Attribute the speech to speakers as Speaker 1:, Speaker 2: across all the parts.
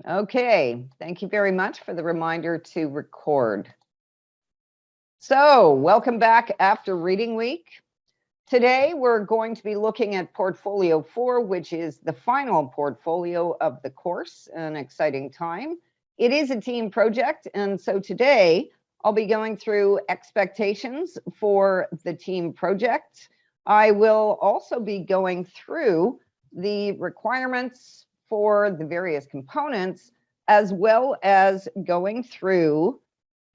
Speaker 1: Okay, thank you very much for the reminder to record. So, welcome back after reading week. Today, we're going to be looking at Portfolio 4, which is the final portfolio of the course, an exciting time. It is a team project, and so today, I'll be going through expectations for the team project. I will also be going through the requirements for the various components, as well as going through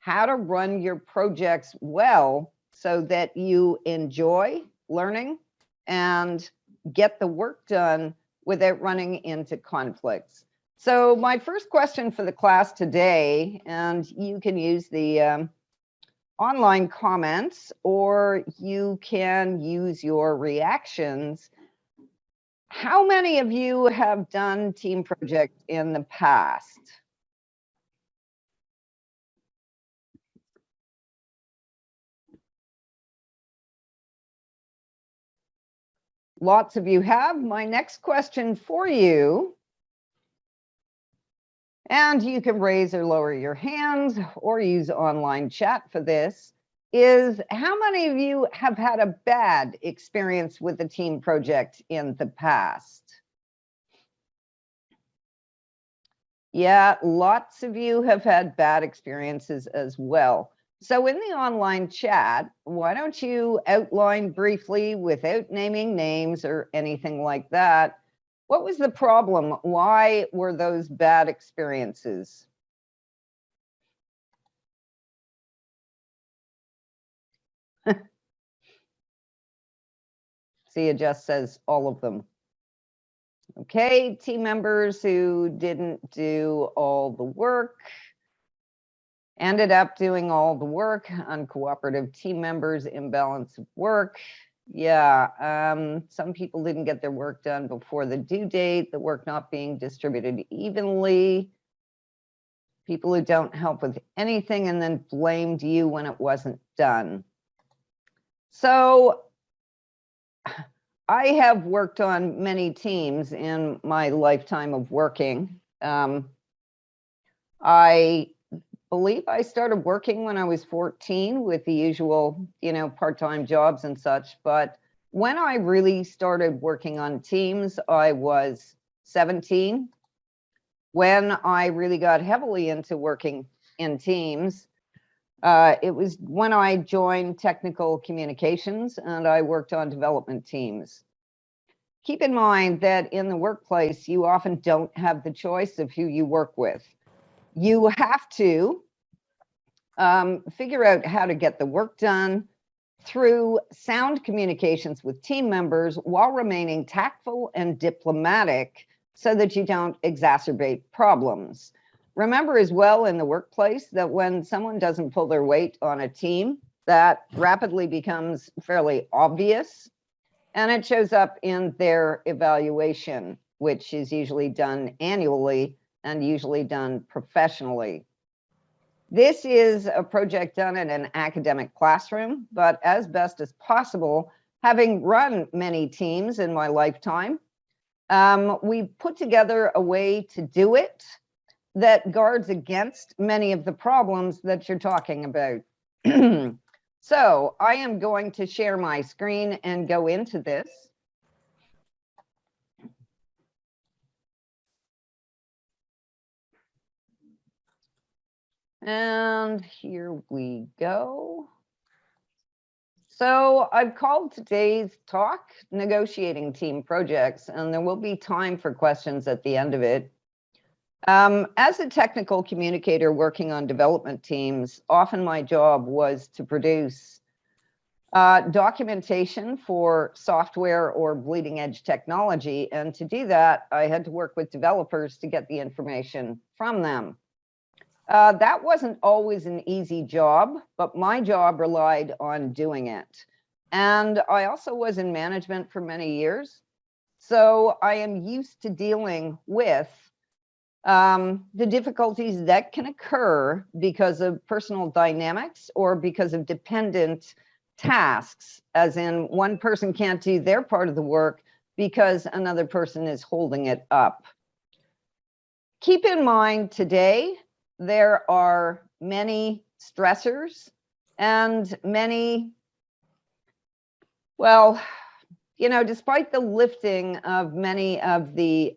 Speaker 1: how to run your projects well so that you enjoy learning and get the work done without running into conflicts. So my first question for the class today, and you can use the online comments or you can use your reactions. How many of you have done team projects in the past? Lots of you have. My next question for you, and you can raise or lower your hands or use online chat for this, is how many of you have had a bad experience with a team project in the past? Yeah, lots of you have had bad experiences as well. So in the online chat, why don't you outline briefly, without naming names or anything like that, what was the problem? Why were those bad experiences? See, it just says all of them. Okay, team members who didn't do all the work, ended up doing all the work, uncooperative team members, imbalance of work. Yeah, some people didn't get their work done before the due date, the work not being distributed evenly, people who don't help with anything and then blamed you when it wasn't done. So I have worked on many teams in my lifetime of working. I believe I started working when I was 14 with the usual, part-time jobs and such. But when I really started working on teams, I was 17. When I really got heavily into working in teams, it was when I joined technical communications and I worked on development teams. Keep in mind that in the workplace, you often don't have the choice of who you work with. You have to figure out how to get the work done through sound communications with team members while remaining tactful and diplomatic so that you don't exacerbate problems. Remember as well in the workplace that when someone doesn't pull their weight on a team, that rapidly becomes fairly obvious, and it shows up in their evaluation, which is usually done annually and usually done professionally. This is a project done in an academic classroom, but as best as possible, having run many teams in my lifetime, we put together a way to do it that guards against many of the problems that you're talking about. So I am going to share my screen and go into this. And here we go. So I've called today's talk Negotiating Team Projects, and there will be time for questions at the end of it. As a technical communicator working on development teams, often my job was to produce documentation for software or bleeding edge technology. And to do that, I had to work with developers to get the information from them. That wasn't always an easy job, but my job relied on doing it. And I also was in management for many years. So I am used to dealing with the difficulties that can occur because of personal dynamics or because of dependent tasks, as in one person can't do their part of the work because another person is holding it up. Keep in mind today, there are many stressors and many, well, you know, despite the lifting of many of the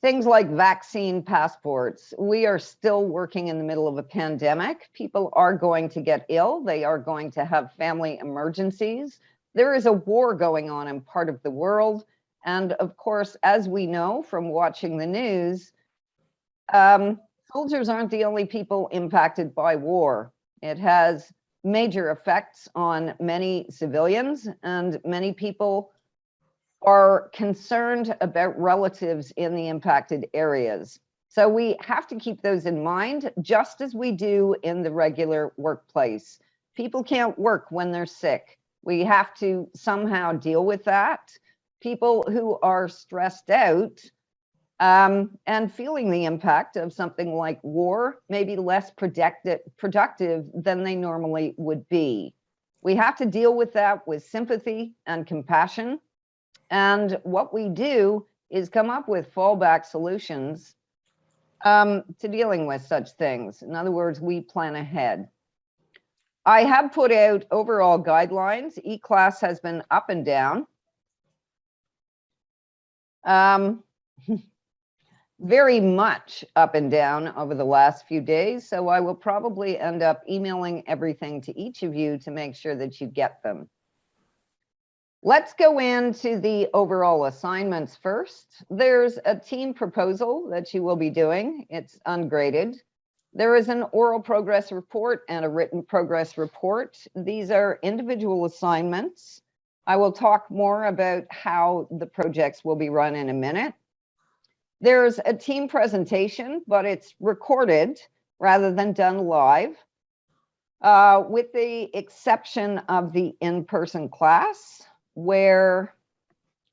Speaker 1: things like vaccine passports, we are still working in the middle of a pandemic. People are going to get ill. They are going to have family emergencies. There is a war going on in part of the world. And of course, as we know from watching the news, soldiers aren't the only people impacted by war. It has major effects on many civilians, and many people are concerned about relatives in the impacted areas. So we have to keep those in mind, just as we do in the regular workplace. People can't work when they're sick. We have to somehow deal with that. People who are stressed out and feeling the impact of something like war may be less productive than they normally would be. We have to deal with that with sympathy and compassion. And what we do is come up with fallback solutions to dealing with such things. In other words, we plan ahead. I have put out overall guidelines. E-class has been up and down. Very much up and down over the last few days. So I will probably end up emailing everything to each of you to make sure that you get them. Let's go into the overall assignments first. There's a team proposal that you will be doing. It's ungraded. There is an oral progress report and a written progress report. These are individual assignments. I will talk more about how the projects will be run in a minute. There's a team presentation, but it's recorded rather than done live, with the exception of the in-person class, where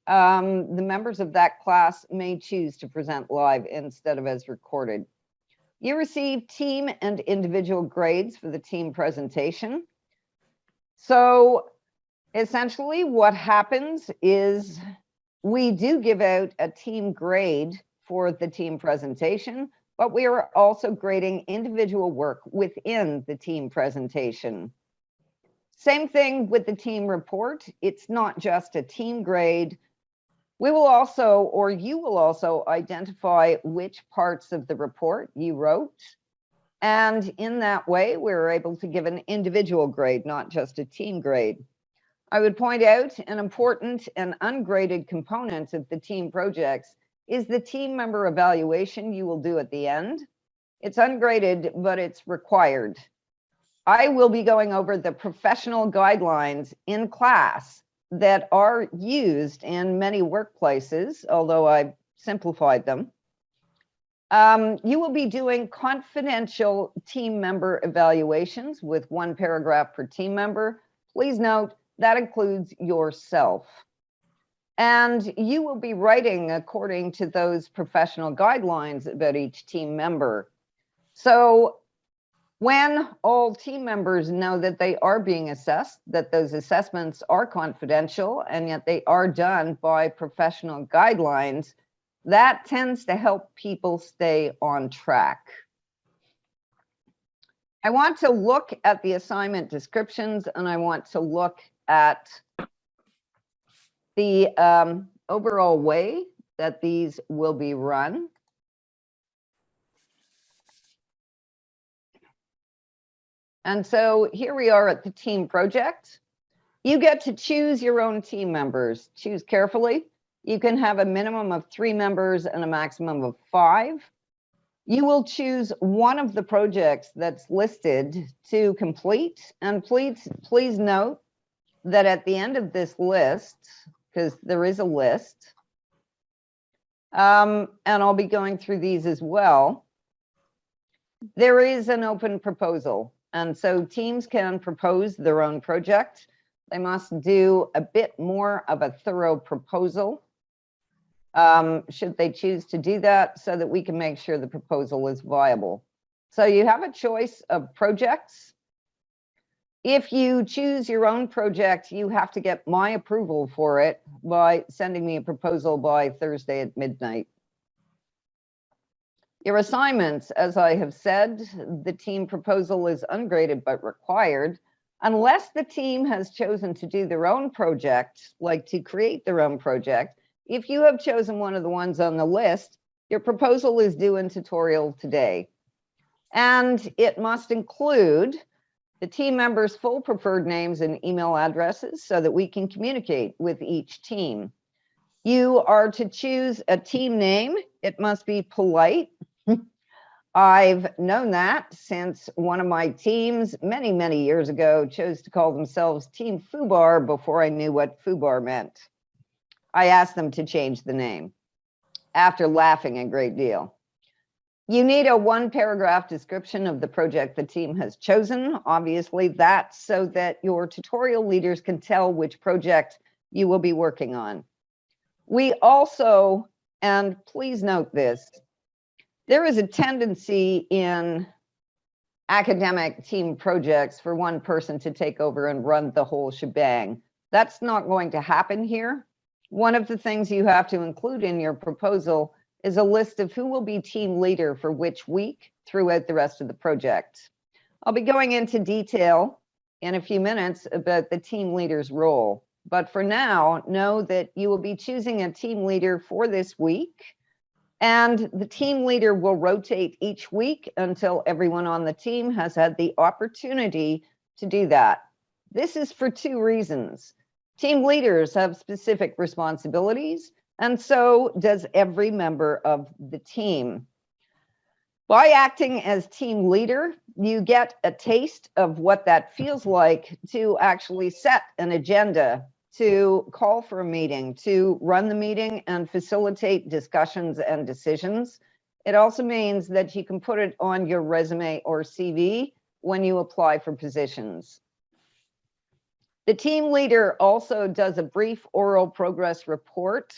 Speaker 1: the members of that class may choose to present live instead of as recorded. You receive team and individual grades for the team presentation. So essentially what happens is we do give out a team grade for the team presentation, but we are also grading individual work within the team presentation. Same thing with the team report. It's not just a team grade. We will also, or you will also identify which parts of the report you wrote. And in that way, we're able to give an individual grade, not just a team grade. I would point out an important and ungraded component of the team projects is the team member evaluation you will do at the end. It's ungraded, but it's required. I will be going over the professional guidelines in class that are used in many workplaces, although I've simplified them. You will be doing confidential team member evaluations with 1 paragraph per team member. Please note that includes yourself. And you will be writing according to those professional guidelines about each team member. So when all team members know that they are being assessed, that those assessments are confidential, and yet they are done by professional guidelines, that tends to help people stay on track. I want to look at the assignment descriptions, and I want to look at the overall way that these will be run. And so here we are at the team project. You get to choose your own team members. Choose carefully. You can have a minimum of 3 members and a maximum of 5. You will choose one of the projects that's listed to complete. And please note that at the end of this list, because there is a list, and I'll be going through these as well, there is an open proposal. And so teams can propose their own project. They must do a bit more of a thorough proposal, should they choose to do that, so that we can make sure the proposal is viable. So you have a choice of projects. If you choose your own project, you have to get my approval for it by sending me a proposal by Thursday at midnight. Your assignments, as I have said, the team proposal is ungraded but required. Unless the team has chosen to do their own project, like to create their own project, if you have chosen one of the ones on the list, your proposal is due in tutorial today. And it must include the team members' full preferred names and email addresses so that we can communicate with each team. You are to choose a team name. It must be polite. I've known that since one of my teams many, many years ago chose to call themselves Team FUBAR before I knew what FUBAR meant. I asked them to change the name after laughing a great deal. You need a one-paragraph description of the project the team has chosen. Obviously, that's so that your tutorial leaders can tell which project you will be working on. We also, and please note this, there is a tendency in academic team projects for one person to take over and run the whole shebang. That's not going to happen here. One of the things you have to include in your proposal is a list of who will be team leader for which week throughout the rest of the project. I'll be going into detail in a few minutes about the team leader's role. But for now, know that you will be choosing a team leader for this week, and the team leader will rotate each week until everyone on the team has had the opportunity to do that. This is for two reasons. Team leaders have specific responsibilities, and so does every member of the team. By acting as team leader, you get a taste of what that feels like to actually set an agenda, to call for a meeting, to run the meeting and facilitate discussions and decisions. It also means that you can put it on your resume or CV when you apply for positions. The team leader also does a brief oral progress report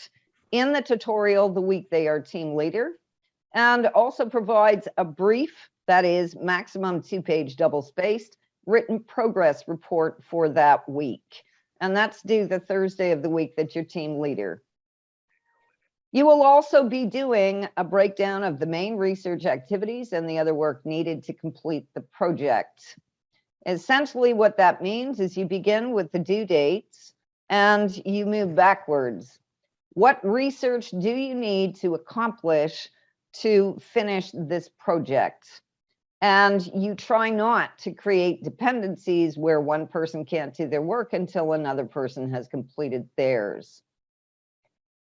Speaker 1: in the tutorial the week they are team leader, and also provides a brief, that is maximum 2-page double-spaced, written progress report for that week. And that's due the Thursday of the week that you're team leader. You will also be doing a breakdown of the main research activities and the other work needed to complete the project. Essentially what that means is you begin with the due dates and you move backwards. What research do you need to accomplish to finish this project? And you try not to create dependencies where one person can't do their work until another person has completed theirs.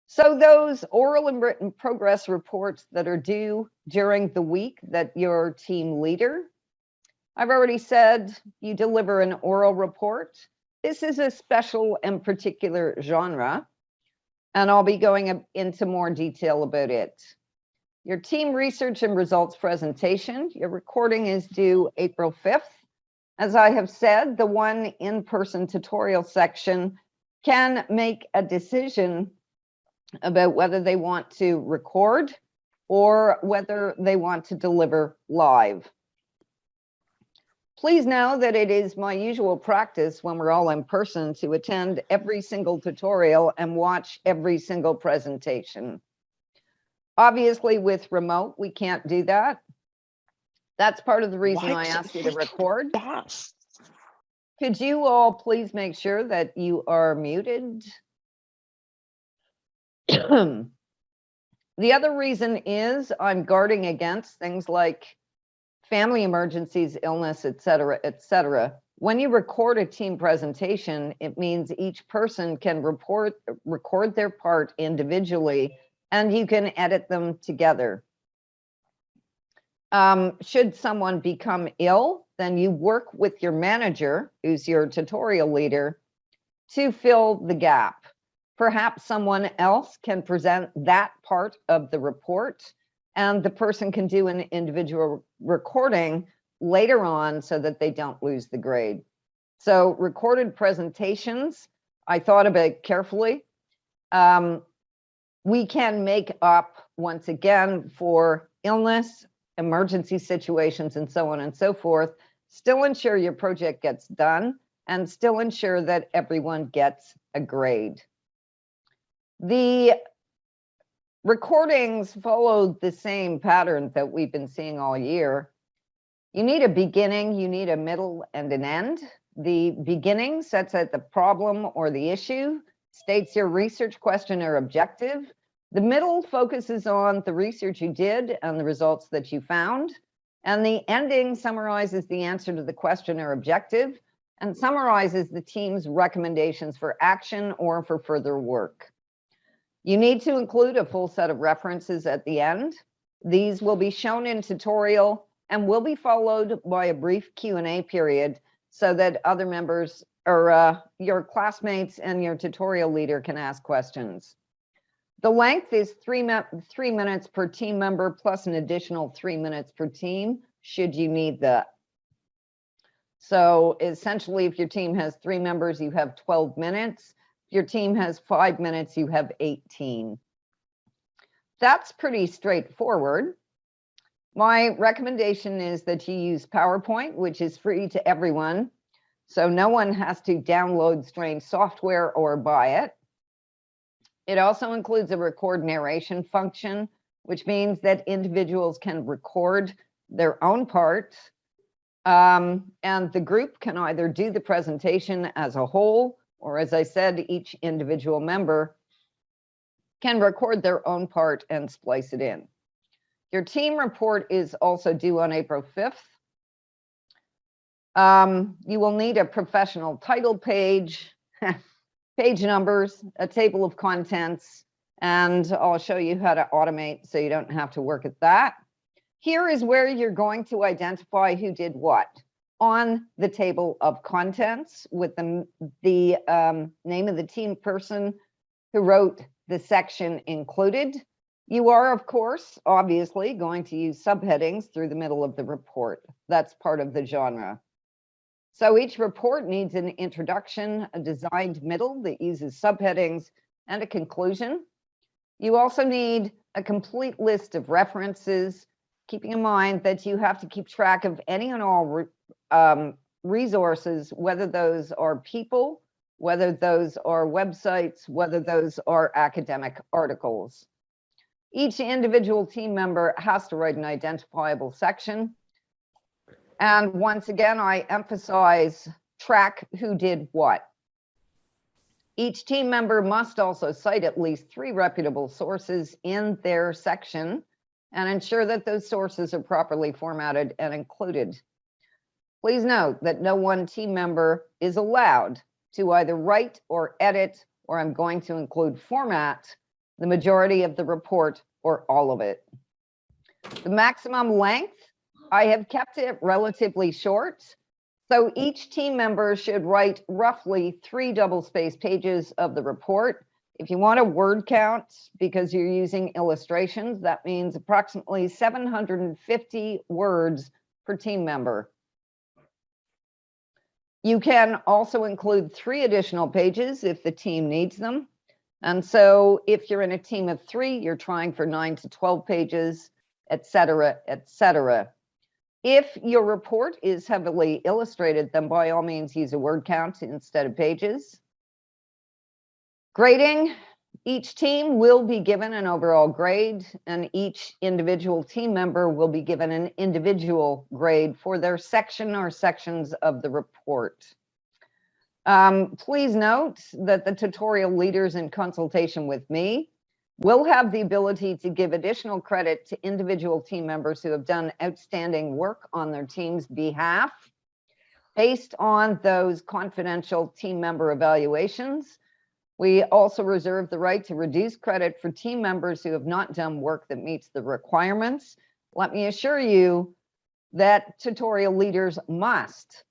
Speaker 1: So those oral and written progress reports that are due during the week that you're team leader, I've already said you deliver an oral report. This is a special and particular genre, and I'll be going into more detail about it. Your team research and results presentation, your recording is due April 5th. As I have said, the one in-person tutorial section can make a decision about whether they want to record or whether they want to deliver live. Please know that it is my usual practice when we're all in person to attend every single tutorial and watch every single presentation. Obviously, with remote, we can't do that. That's part of the reason I asked you to record. Could you all please make sure that you are muted? The other reason is I'm guarding against things like family emergencies, illness, et cetera, et cetera. When you record a team presentation, it means each person can record their part individually, and you can edit them together. Should someone become ill, then you work with your manager, who's your tutorial leader, to fill the gap. Perhaps someone else can present that part of the report, and the person can do an individual recording later on so that they don't lose the grade. So recorded presentations, I thought about carefully. We can make up, once again, for illness, emergency situations, and so on and so forth. still ensure your project gets done, and still ensure that everyone gets a grade. The recordings followed the same pattern that we've been seeing all year. You need a beginning, you need a middle, and an end. The beginning sets out the problem or the issue, states your research question or objective. The middle focuses on the research you did and the results that you found. And the ending summarizes the answer to the question or objective and summarizes the team's recommendations for action or for further work. You need to include a full set of references at the end. These will be shown in tutorial and will be followed by a brief Q&A period so that other members or your classmates and your tutorial leader can ask questions. The length is 3 minutes per team member plus an additional 3 minutes per team, should you need that. So essentially, if your team has 3 members, you have 12 minutes. If your team has 5 minutes, you have 18. That's pretty straightforward. My recommendation is that you use PowerPoint, which is free to everyone. So no one has to download strange software or buy it. It also includes a record narration function, which means that individuals can record their own part, and the group can either do the presentation as a whole, or as I said, each individual member can record their own part and splice it in. Your team report is also due on April 5th. You will need a professional title page, page numbers, a table of contents, and I'll show you how to automate so you don't have to work at that. Here is where you're going to identify who did what on the table of contents with the name of the team person who wrote the section included. You are, of course, obviously going to use subheadings through the middle of the report. That's part of the genre. So each report needs an introduction, a designed middle that uses subheadings, and a conclusion. You also need a complete list of references, keeping in mind that you have to keep track of any and all resources, whether those are people, whether those are websites, whether those are academic articles. Each individual team member has to write an identifiable section. And once again, I emphasize track who did what. Each team member must also cite at least 3 reputable sources in their section and ensure that those sources are properly formatted and included. Please note that no one team member is allowed to either write or edit, or I'm going to include format, the majority of the report or all of it. The maximum length, I have kept it relatively short. So each team member should write roughly 3 double-spaced pages of the report. If you want a word count, because you're using illustrations, that means approximately 750 words per team member. You can also include 3 additional pages if the team needs them. And so if you're in a team of 3, you're trying for 9 to 12 pages, etc., etc. If your report is heavily illustrated, then by all means use a word count instead of pages. Grading, each team will be given an overall grade, and each individual team member will be given an individual grade for their section or sections of the report. Please note that the tutorial leaders, in consultation with me, will have the ability to give additional credit to individual team members who have done outstanding work on their team's behalf. Based on those confidential team member evaluations, we also reserve the right to reduce credit for team members who have not done work that meets the requirements. Let me assure you that tutorial leaders must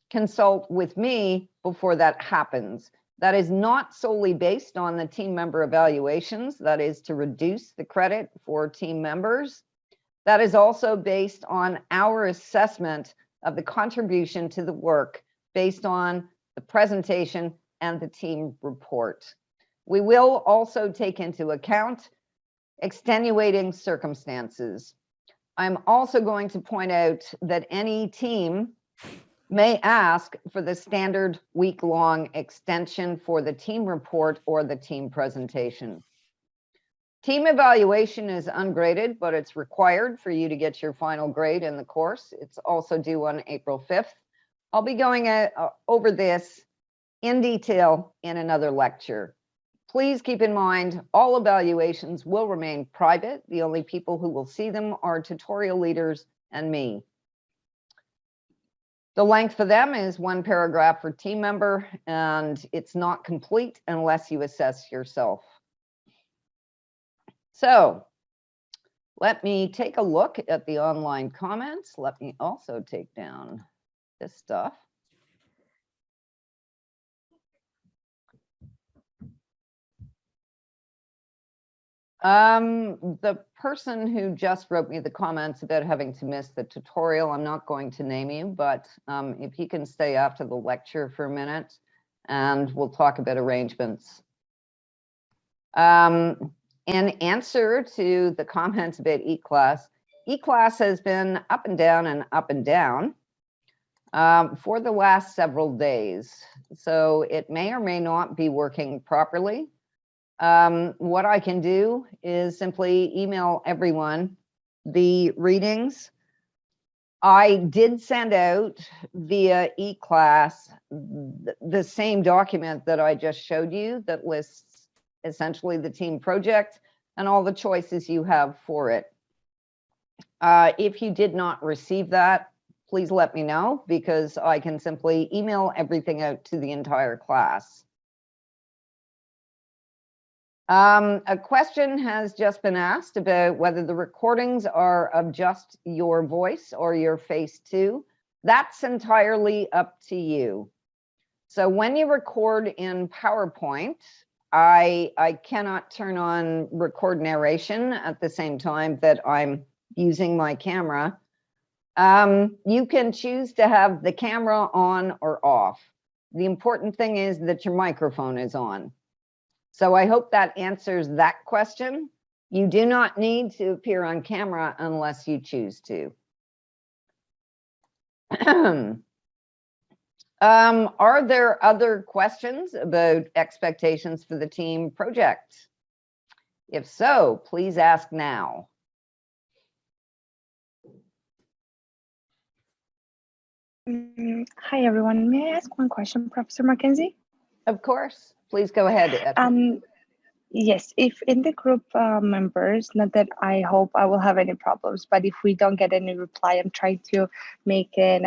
Speaker 1: consult with me before that happens. That is not solely based on the team member evaluations. That is to reduce the credit for team members. That is also based on our assessment of the contribution to the work based on the presentation and the team report. We will also take into account extenuating circumstances. I'm also going to point out that any team may ask for the standard week-long extension for the team report or the team presentation. Team evaluation is ungraded, but it's required for you to get your final grade in the course. It's also due on April 5th. I'll be going over this in detail in another lecture. Please keep in mind, all evaluations will remain private. The only people who will see them are tutorial leaders and me. The length for them is 1 paragraph per team member, and it's not complete unless you assess yourself. So let me take a look at the online comments. Let me also take down this stuff. The person who just wrote me the comments about having to miss the tutorial, I'm not going to name you, but if you can stay after the lecture for a minute and we'll talk about arrangements. In answer to the comments about e-class has been up and down and up and down for the last several days. So it may or may not be working properly. What I can do is simply email everyone the readings. I did send out via e-class the same document that I just showed you that lists essentially the team project and all the choices you have for it. If you did not receive that, please let me know, because I can simply email everything out to the entire class. A question has just been asked about whether the recordings are of just your voice or your face too. That's entirely up to you. So when you record in PowerPoint, I cannot turn on record narration at the same time that I'm using my camera. You can choose to have the camera on or off. The important thing is that your microphone is on. So I hope that answers that question. You do not need to appear on camera unless you choose to. Are there other questions about expectations for the team project? If so, please ask now.
Speaker 2: Hi, everyone. May I ask one question, Professor Mackenzie?
Speaker 1: Of course. Please go ahead.
Speaker 2: Yes, if in the group members, not that I hope I will have any problems, but if we don't get any reply, I'm trying to make a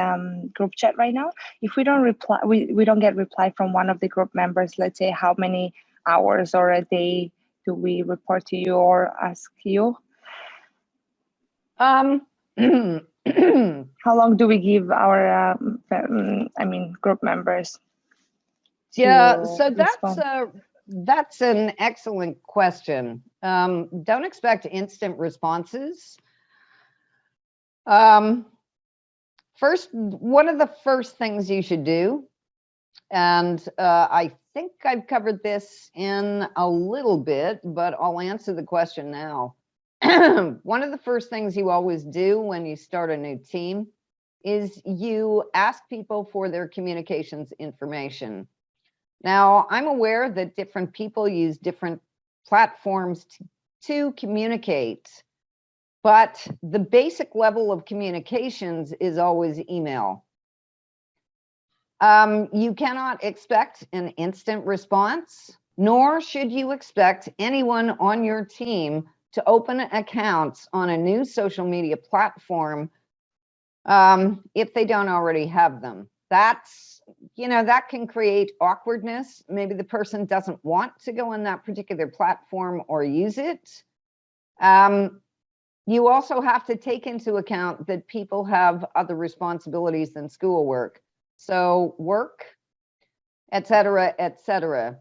Speaker 2: group chat right now. If we don't reply, we don't get reply from one of the group members, let's say how many hours or a day do we report to you or ask you?
Speaker 1: How
Speaker 2: long do we give our, group members?
Speaker 1: Yeah, so that's an excellent question. Don't expect instant responses. First, one of the first things you should do, and I think I've covered this in a little bit, but I'll answer the question now. One of the first things you always do when you start a new team is you ask people for their communications information. Now, I'm aware that different people use different platforms to communicate, but the basic level of communications is always email. You cannot expect an instant response, nor should you expect anyone on your team to open accounts on a new social media platform if they don't already have them. That's, that can create awkwardness. Maybe the person doesn't want to go on that particular platform or use it. You also have to take into account that people have other responsibilities than schoolwork. So work, et cetera, et cetera.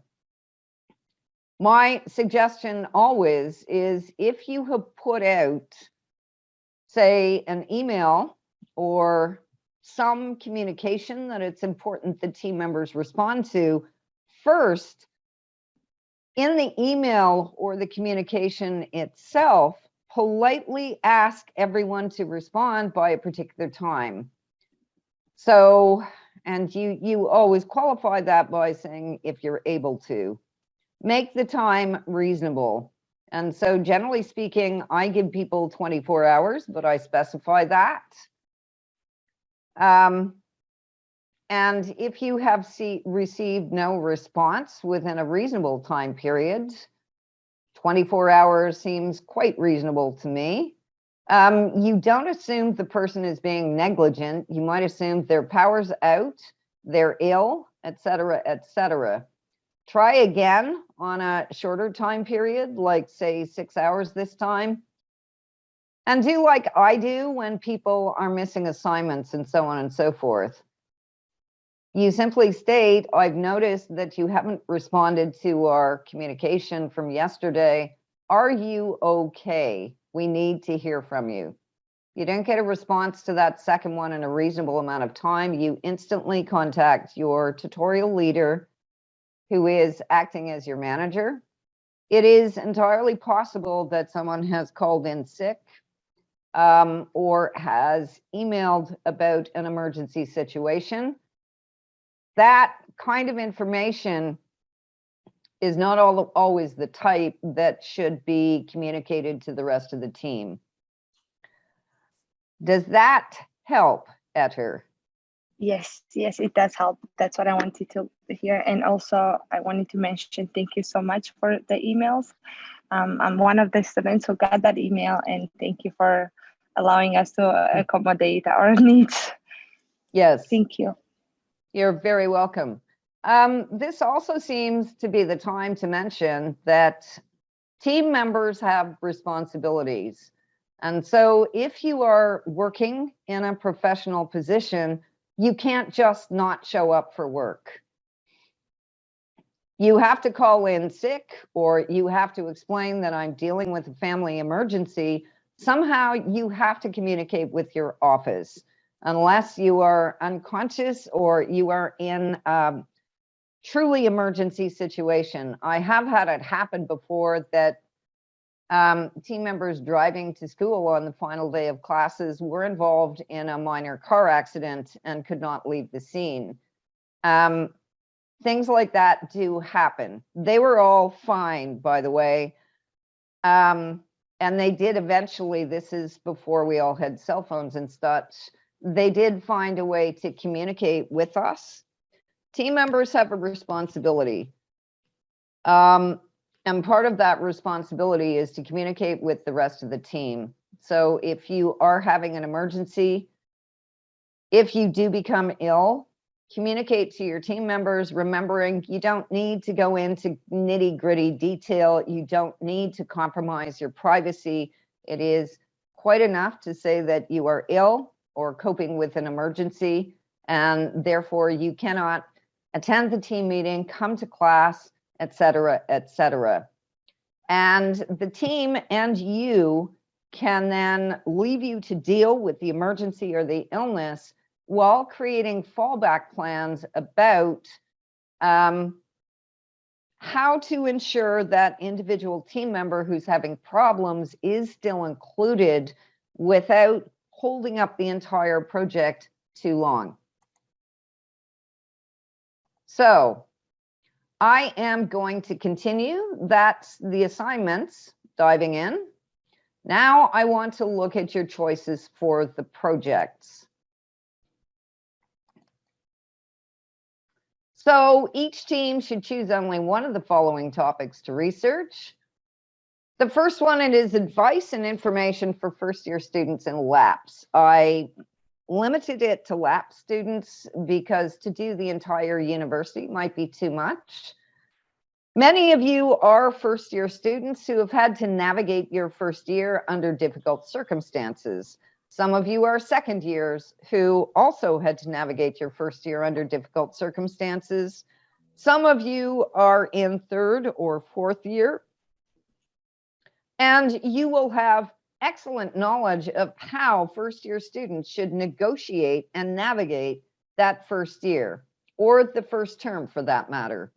Speaker 1: My suggestion always is if you have put out, say, an email or some communication that it's important that team members respond to, first, in the email or the communication itself, politely ask everyone to respond by a particular time. So, and you always qualify that by saying if you're able to. Make the time reasonable. And so generally speaking, I give people 24 hours, but I specify that. And if you have received no response within a reasonable time period, 24 hours seems quite reasonable to me. You don't assume the person is being negligent. You might assume their power's out, they're ill, etc., etc. Try again on a shorter time period, like say 6 hours this time. And do like I do when people are missing assignments and so on and so forth. You simply state, I've noticed that you haven't responded to our communication from yesterday. Are you okay? We need to hear from you. You don't get a response to that second one in a reasonable amount of time. You instantly contact your tutorial leader, who is acting as your manager. It is entirely possible that someone has called in sick or has emailed about an emergency situation. That kind of information is not always the type that should be communicated to the rest of the team. Does that help, Etter?
Speaker 2: Yes, it does help. That's what I wanted to hear. And also, I wanted to mention thank you so much for the emails. I'm one of the students who got that email, and thank you for allowing us to accommodate our needs.
Speaker 1: Yes.
Speaker 2: Thank you.
Speaker 1: You're very welcome. This also seems to be the time to mention that team members have responsibilities. And so if you are working in a professional position, you can't just not show up for work. You have to call in sick, or you have to explain that I'm dealing with a family emergency. Somehow you have to communicate with your office, unless you are unconscious or you are in a truly emergency situation. I have had it happen before that team members driving to school on the final day of classes were involved in a minor car accident and could not leave the scene. Things like that do happen. They were all fine, by the way. And they did eventually, this is before we all had cell phones and such, they did find a way to communicate with us. Team members have a responsibility. And part of that responsibility is to communicate with the rest of the team. So if you are having an emergency, if you do become ill, communicate to your team members, remembering you don't need to go into nitty-gritty detail. You don't need to compromise your privacy. It is quite enough to say that you are ill or coping with an emergency, and therefore you cannot attend the team meeting, come to class, etc., etc. And the team and you can then leave you to deal with the emergency or the illness while creating fallback plans about how to ensure that individual team member who's having problems is still included without holding up the entire project too long. So I am going to continue. That's the assignments, diving in. Now I want to look at your choices for the projects. So each team should choose only one of the following topics to research. The first one, it is advice and information for first-year students in LAPS. I limited it to LAPS students because to do the entire university might be too much. Many of you are first-year students who have had to navigate your first year under difficult circumstances. Some of you are second years who also had to navigate your first year under difficult circumstances. Some of you are in third or fourth year, and you will have excellent knowledge of how first-year students should negotiate and navigate that first year, or the first term for that matter.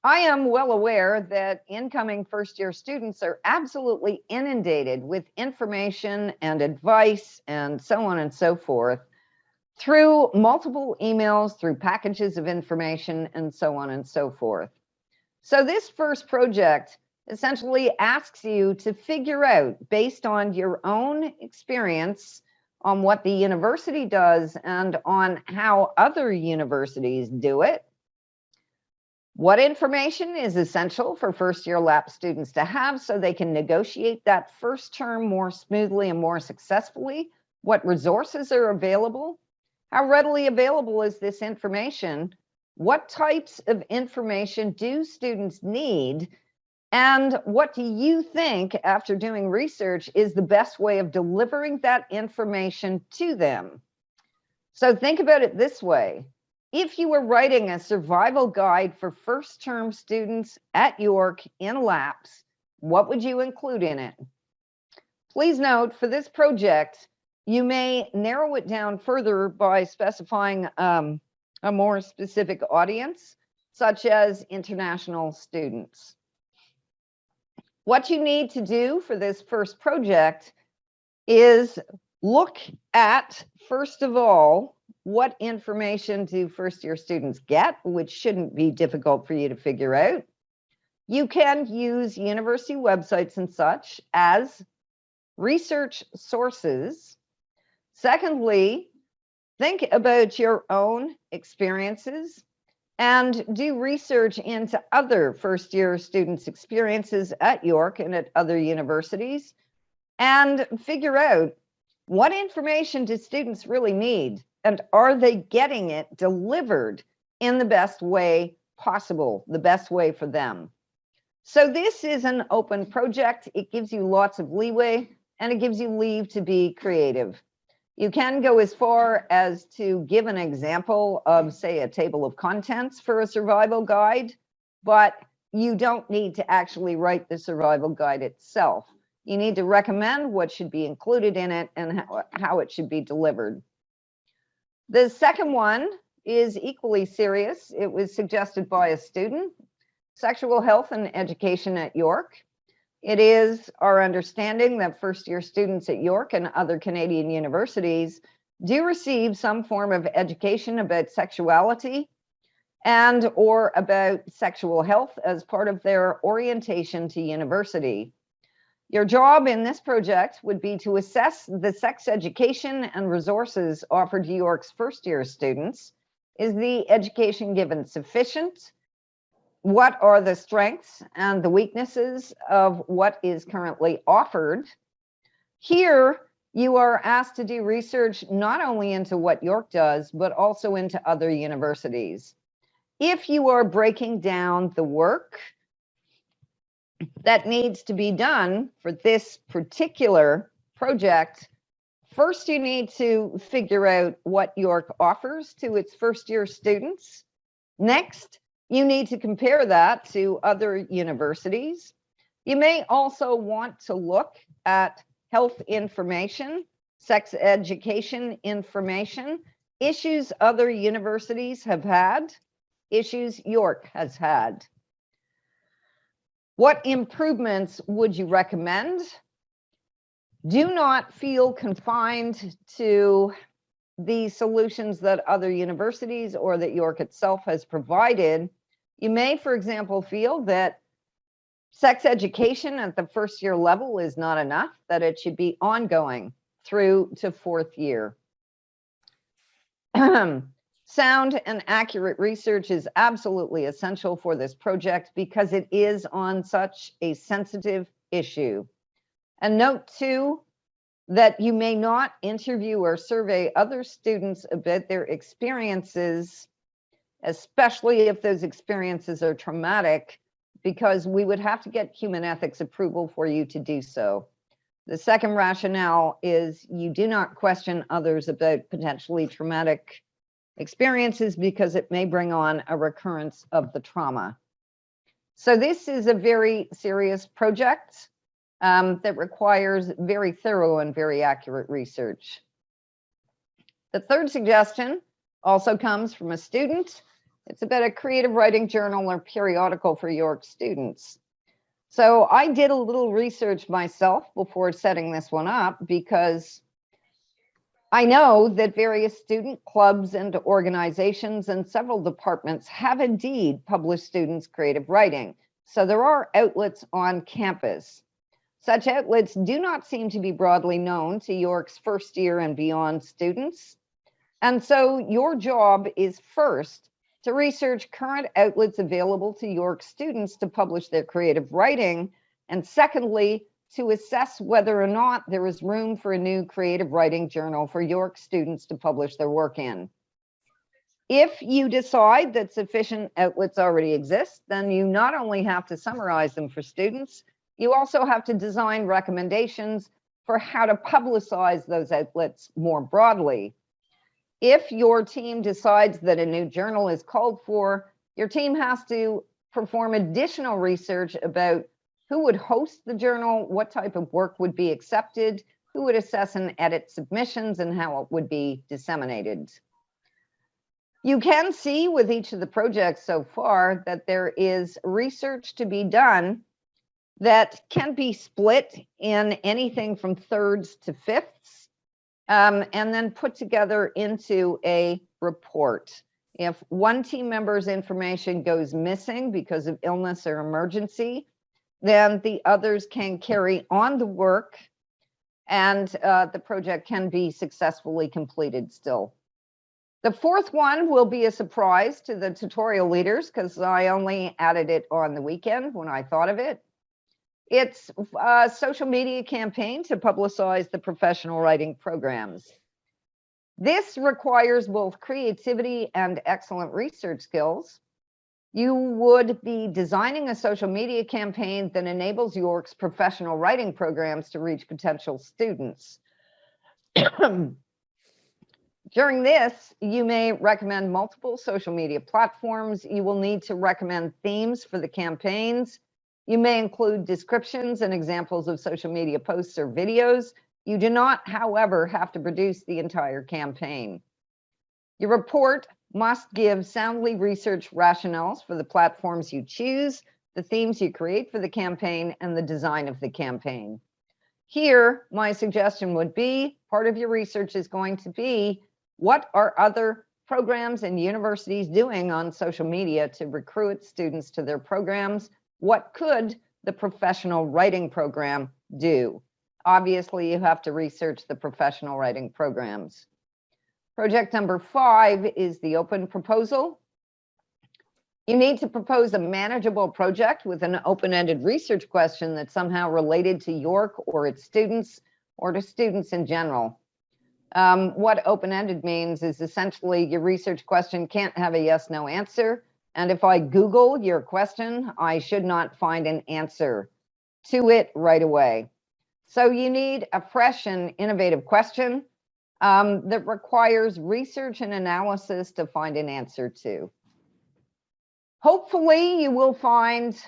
Speaker 1: I am well aware that incoming first-year students are absolutely inundated with information and advice and so on and so forth. through multiple emails, through packages of information, and so on and so forth. So this first project essentially asks you to figure out, based on your own experience, on what the university does and on how other universities do it, what information is essential for first-year LAP students to have so they can negotiate that first term more smoothly and more successfully, what resources are available, how readily available is this information, what types of information do students need, and what do you think, after doing research, is the best way of delivering that information to them? So think about it this way. If you were writing a survival guide for first-term students at York in LAPS, what would you include in it? Please note, for this project, you may narrow it down further by specifying a more specific audience, such as international students. What you need to do for this first project is look at, first of all, what information do first-year students get, which shouldn't be difficult for you to figure out. You can use university websites and such as research sources. Secondly, think about your own experiences and do research into other first-year students' experiences at York and at other universities, and figure out what information do students really need, and are they getting it delivered in the best way possible, the best way for them. So this is an open project. It gives you lots of leeway, and it gives you leave to be creative. You can go as far as to give an example of, say, a table of contents for a survival guide, but you don't need to actually write the survival guide itself. You need to recommend what should be included in it and how it should be delivered. The second one is equally serious. It was suggested by a student, Sexual Health and Education at York. It is our understanding that first-year students at York and other Canadian universities do receive some form of education about sexuality and or about sexual health as part of their orientation to university. Your job in this project would be to assess the sex education and resources offered to York's first-year students. Is the education given sufficient? What are the strengths and the weaknesses of what is currently offered? Here, you are asked to do research not only into what York does, but also into other universities. If you are breaking down the work that needs to be done for this particular project, first you need to figure out what York offers to its first-year students. Next, you need to compare that to other universities. You may also want to look at health information, sex education information, issues other universities have had, issues York has had. What improvements would you recommend? Do not feel confined to the solutions that other universities or that York itself has provided. You may, for example, feel that sex education at the first-year level is not enough, that it should be ongoing through to fourth year. Sound and accurate research is absolutely essential for this project because it is on such a sensitive issue. And note too, that you may not interview or survey other students about their experiences, especially if those experiences are traumatic, because we would have to get human ethics approval for you to do so. The second rationale is you do not question others about potentially traumatic experiences because it may bring on a recurrence of the trauma. So this is a very serious project that requires very thorough and very accurate research. The third suggestion also comes from a student. It's about a creative writing journal or periodical for York students. So I did a little research myself before setting this one up because I know that various student clubs and organizations and several departments have indeed published students' creative writing, so there are outlets on campus. Such outlets do not seem to be broadly known to York's first year and beyond students. And so your job is first to research current outlets available to York students to publish their creative writing, and secondly, to assess whether or not there is room for a new creative writing journal for York students to publish their work in. If you decide that sufficient outlets already exist, then you not only have to summarize them for students, you also have to design recommendations for how to publicize those outlets more broadly. If your team decides that a new journal is called for, your team has to perform additional research about who would host the journal, what type of work would be accepted, who would assess and edit submissions, and how it would be disseminated. You can see with each of the projects so far that there is research to be done that can be split in anything from thirds to fifths, and then put together into a report. If one team member's information goes missing because of illness or emergency, then the others can carry on the work, and the project can be successfully completed still. The fourth one will be a surprise to the tutorial leaders because I only added it on the weekend when I thought of it. It's a social media campaign to publicize the professional writing programs. This requires both creativity and excellent research skills. You would be designing a social media campaign that enables York's professional writing programs to reach potential students. During this, you may recommend multiple social media platforms. You will need to recommend themes for the campaigns. You may include descriptions and examples of social media posts or videos. You do not, however, have to produce the entire campaign. Your report must give soundly researched rationales for the platforms you choose, the themes you create for the campaign, and the design of the campaign. Here, my suggestion would be, part of your research is going to be, what are other programs and universities doing on social media to recruit students to their programs? What could the professional writing program do? Obviously, you have to research the professional writing programs. Project number 5 is the open proposal. You need to propose a manageable project with an open-ended research question that's somehow related to York or its students, or to students in general. What open-ended means is essentially your research question can't have a yes/no answer. And if I Google your question, I should not find an answer to it right away. So you need a fresh and innovative question that requires research and analysis to find an answer to. Hopefully you will find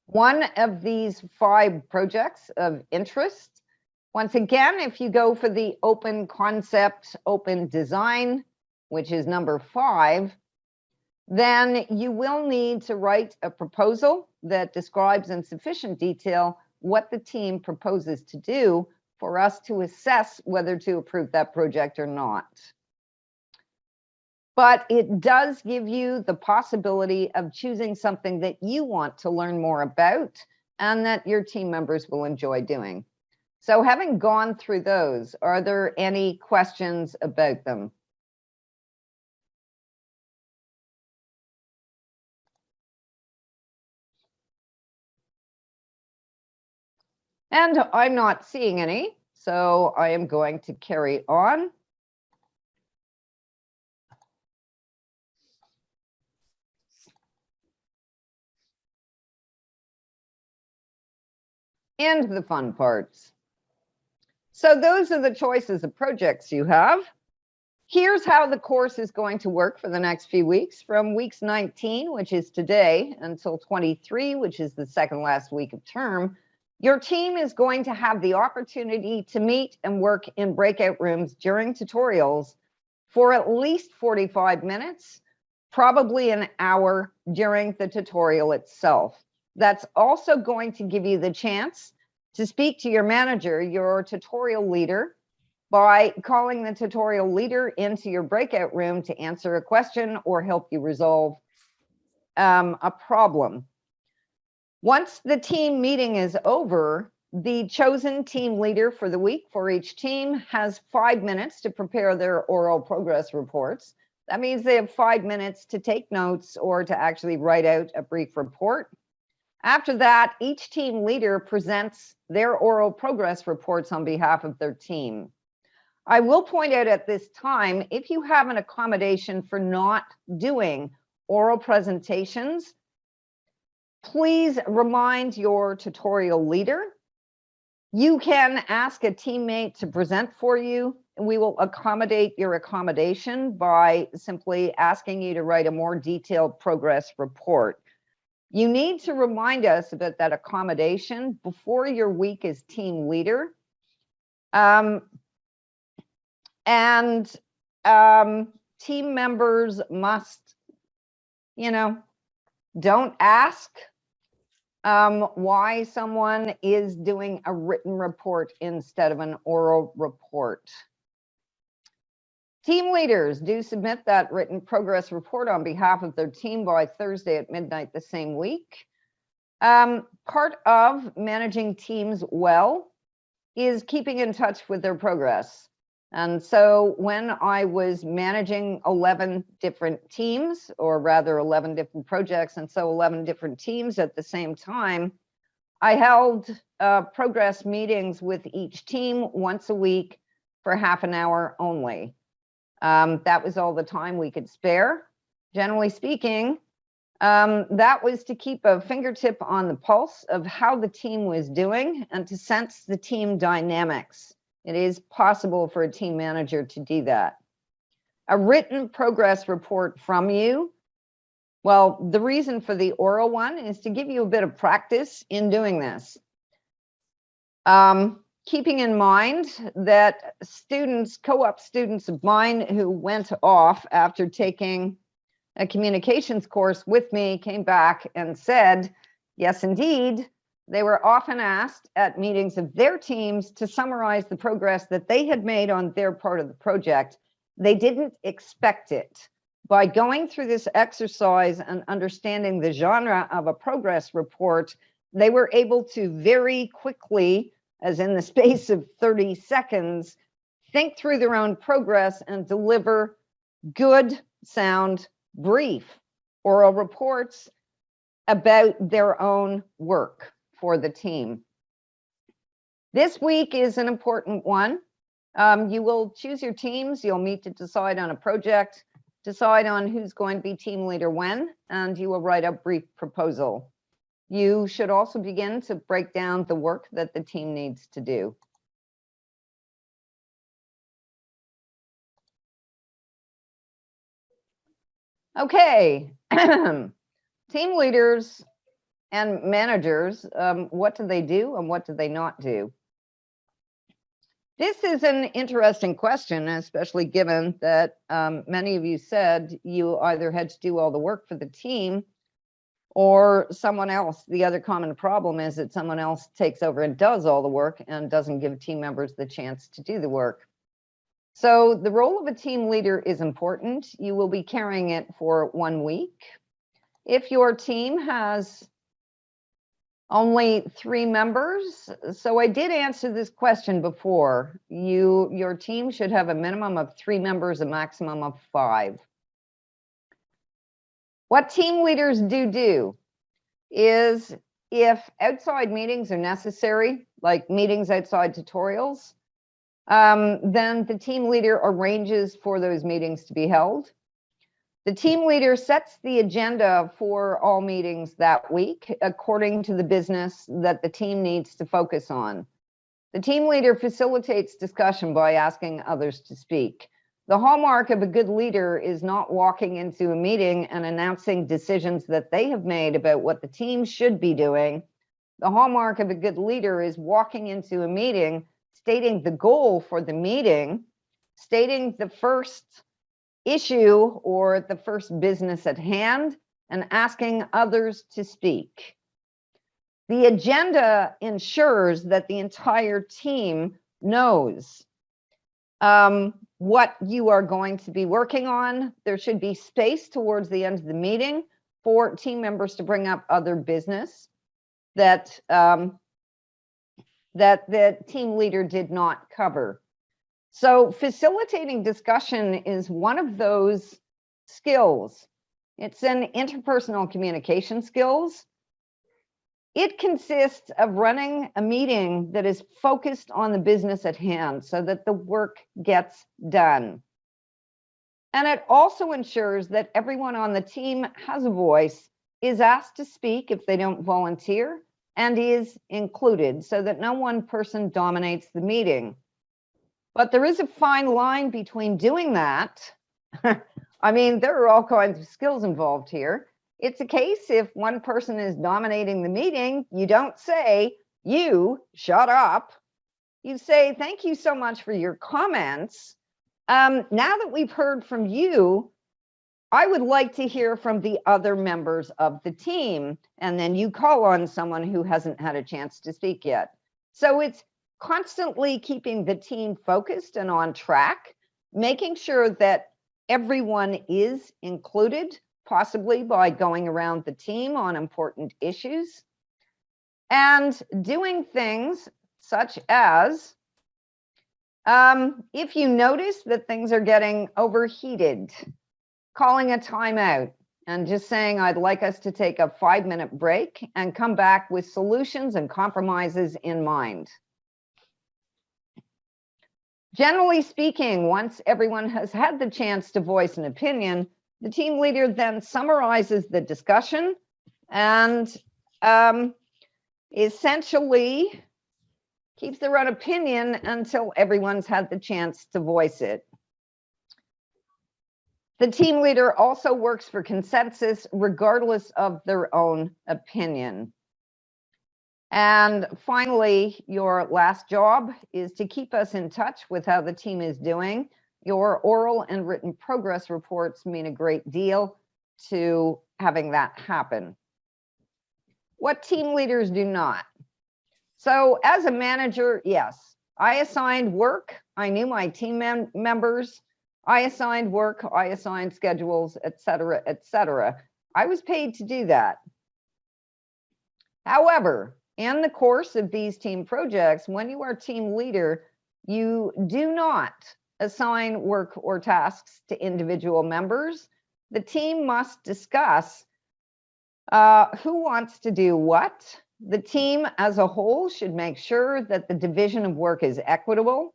Speaker 1: one of these 5 projects of interest. Once again, if you go for the open concept, open design, which is number 5, then you will need to write a proposal that describes in sufficient detail what the team proposes to do for us to assess whether to approve that project or not. But it does give you the possibility of choosing something that you want to learn more about and that your team members will enjoy doing. So having gone through those, are there any questions about them? And I'm not seeing any, so I am going to carry on. And the fun parts. So those are the choices of projects you have. Here's how the course is going to work for the next few weeks. From weeks 19, which is today, until 23, which is the second last week of term, your team is going to have the opportunity to meet and work in breakout rooms during tutorials for at least 45 minutes, probably an hour during the tutorial itself. That's also going to give you the chance to speak to your manager, your tutorial leader, by calling the tutorial leader into your breakout room to answer a question or help you resolve a problem. Once the team meeting is over, the chosen team leader for the week for each team has 5 minutes to prepare their oral progress reports. That means they have 5 minutes to take notes or to actually write out a brief report. After that, each team leader presents their oral progress reports on behalf of their team. I will point out at this time, if you have an accommodation for not doing oral presentations, please remind your tutorial leader. You can ask a teammate to present for you, and we will accommodate your accommodation by simply asking you to write a more detailed progress report. You need to remind us about that accommodation before your week as team leader. Team members must, don't ask why someone is doing a written report instead of an oral report. Team leaders do submit that written progress report on behalf of their team by Thursday at midnight the same week. Part of managing teams well is keeping in touch with their progress. And so when I was managing 11 different teams, or rather 11 different projects, and so 11 different teams at the same time, I held progress meetings with each team once a week for half an hour only. That was all the time we could spare. Generally speaking, that was to keep a fingertip on the pulse of how the team was doing and to sense the team dynamics. It is possible for a team manager to do that. A written progress report from you, well, the reason for the oral one is to give you a bit of practice in doing this. Keeping in mind that students, co-op students of mine who went off after taking a communications course with me came back and said, yes, indeed, they were often asked at meetings of their teams to summarize the progress that they had made on their part of the project. They didn't expect it. By going through this exercise and understanding the genre of a progress report, they were able to very quickly, as in the space of 30 seconds, think through their own progress and deliver good, sound, brief oral reports about their own work for the team. This week is an important one. You will choose your teams, you'll meet to decide on a project, decide on who's going to be team leader when, and you will write a brief proposal. You should also begin to break down the work that the team needs to do. Okay, team leaders and managers, what do they do and what do they not do? This is an interesting question, especially given that many of you said you either had to do all the work for the team or someone else. The other common problem is that someone else takes over and does all the work and doesn't give team members the chance to do the work. So the role of a team leader is important. You will be carrying it for 1 week. If your team has only 3 members, so I did answer this question before, your team should have a minimum of 3 members, a maximum of 5. What team leaders do is, if outside meetings are necessary, like meetings outside tutorials, then the team leader arranges for those meetings to be held. The team leader sets the agenda for all meetings that week according to the business that the team needs to focus on. The team leader facilitates discussion by asking others to speak. The hallmark of a good leader is not walking into a meeting and announcing decisions that they have made about what the team should be doing. The hallmark of a good leader is walking into a meeting, stating the goal for the meeting, stating the first issue or the first business at hand, and asking others to speak. The agenda ensures that the entire team knows what you are going to be working on. There should be space towards the end of the meeting for team members to bring up other business that that the team leader did not cover. So facilitating discussion is one of those skills. It's an interpersonal communication skills. It consists of running a meeting that is focused on the business at hand so that the work gets done. And it also ensures that everyone on the team has a voice, is asked to speak if they don't volunteer, and is included so that no one person dominates the meeting. But there is a fine line between doing that. I mean, there are all kinds of skills involved here. It's a case if one person is dominating the meeting, you don't say, "You shut up." You say, "Thank you so much for your comments. Now that we've heard from you, I would like to hear from the other members of the team." And then you call on someone who hasn't had a chance to speak yet. So it's constantly keeping the team focused and on track, making sure that everyone is included, possibly by going around the team on important issues, and doing things such as, if you notice that things are getting overheated, calling a timeout and just saying, "I'd like us to take a 5-minute break and come back with solutions and compromises in mind." Generally speaking, once everyone has had the chance to voice an opinion, the team leader then summarizes the discussion and essentially keeps their own opinion until everyone's had the chance to voice it. The team leader also works for consensus regardless of their own opinion. And finally, your last job is to keep us in touch with how the team is doing. Your oral and written progress reports mean a great deal to having that happen. What team leaders do not. So as a manager, yes, I assigned work. I knew my team members. I assigned work, I assigned schedules, et cetera, et cetera. I was paid to do that. However, in the course of these team projects, when you are team leader, you do not assign work or tasks to individual members. The team must discuss who wants to do what. The team as a whole should make sure that the division of work is equitable.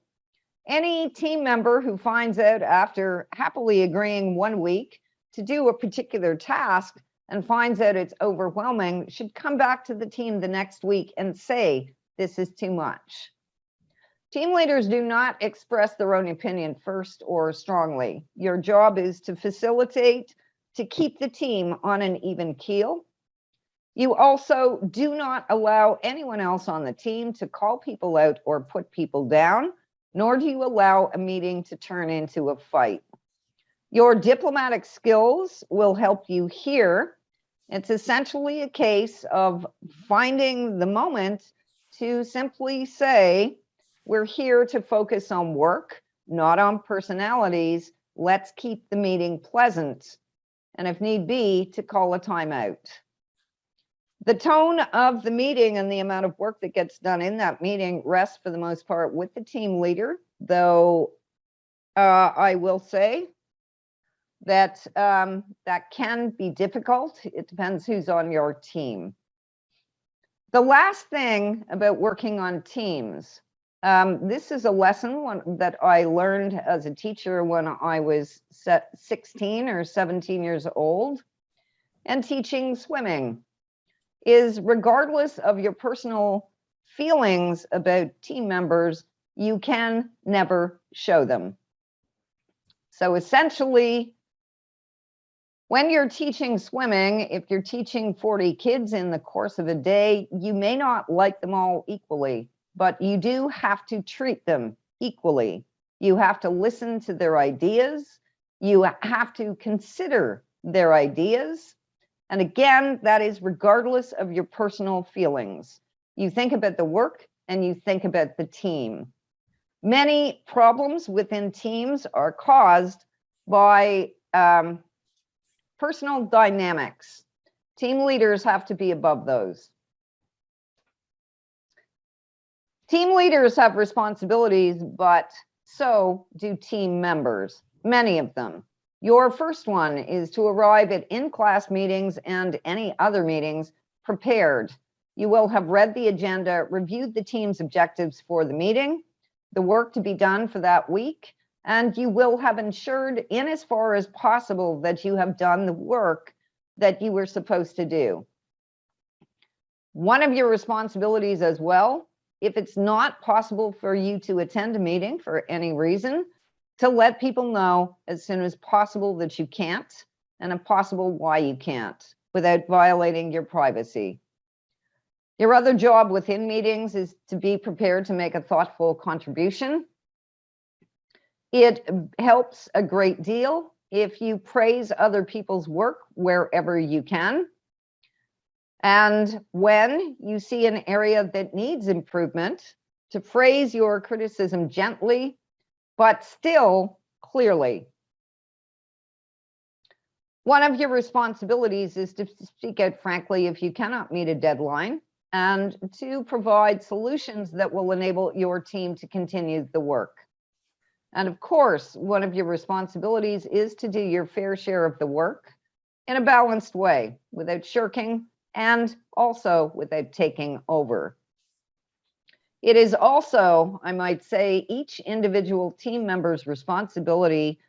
Speaker 1: Any team member who finds out after happily agreeing 1 week to do a particular task and finds out it's overwhelming should come back to the team the next week and say, "This is too much." Team leaders do not express their own opinion first or strongly. Your job is to facilitate, to keep the team on an even keel. You also do not allow anyone else on the team to call people out or put people down, nor do you allow a meeting to turn into a fight. Your diplomatic skills will help you here. It's essentially a case of finding the moment to simply say, "We're here to focus on work, not on personalities. Let's keep the meeting pleasant." And if need be, to call a timeout. The tone of the meeting and the amount of work that gets done in that meeting rests for the most part with the team leader, though I will say that that can be difficult. It depends who's on your team. The last thing about working on teams, this is a lesson that I learned as a teacher when I was 16 or 17 years old and teaching swimming, is regardless of your personal feelings about team members, you can never show them. So essentially, when you're teaching swimming, if you're teaching 40 kids in the course of a day, you may not like them all equally, but you do have to treat them equally. You have to listen to their ideas. You have to consider their ideas. And again, that is regardless of your personal feelings. You think about the work and you think about the team. Many problems within teams are caused by personal dynamics. Team leaders have to be above those. Team leaders have responsibilities, but so do team members, many of them. Your first one is to arrive at in-class meetings and any other meetings prepared. You will have read the agenda, reviewed the team's objectives for the meeting, the work to be done for that week, and you will have ensured in as far as possible that you have done the work that you were supposed to do. One of your responsibilities as well, if it's not possible for you to attend a meeting for any reason, to let people know as soon as possible that you can't, and if possible, why you can't, without violating your privacy. Your other job within meetings is to be prepared to make a thoughtful contribution. It helps a great deal if you praise other people's work wherever you can. And when you see an area that needs improvement, to phrase your criticism gently, but still clearly. One of your responsibilities is to speak out frankly if you cannot meet a deadline, and to provide solutions that will enable your team to continue the work. And of course, one of your responsibilities is to do your fair share of the work in a balanced way, without shirking and also without taking over. It is also, I might say, each individual team member's responsibility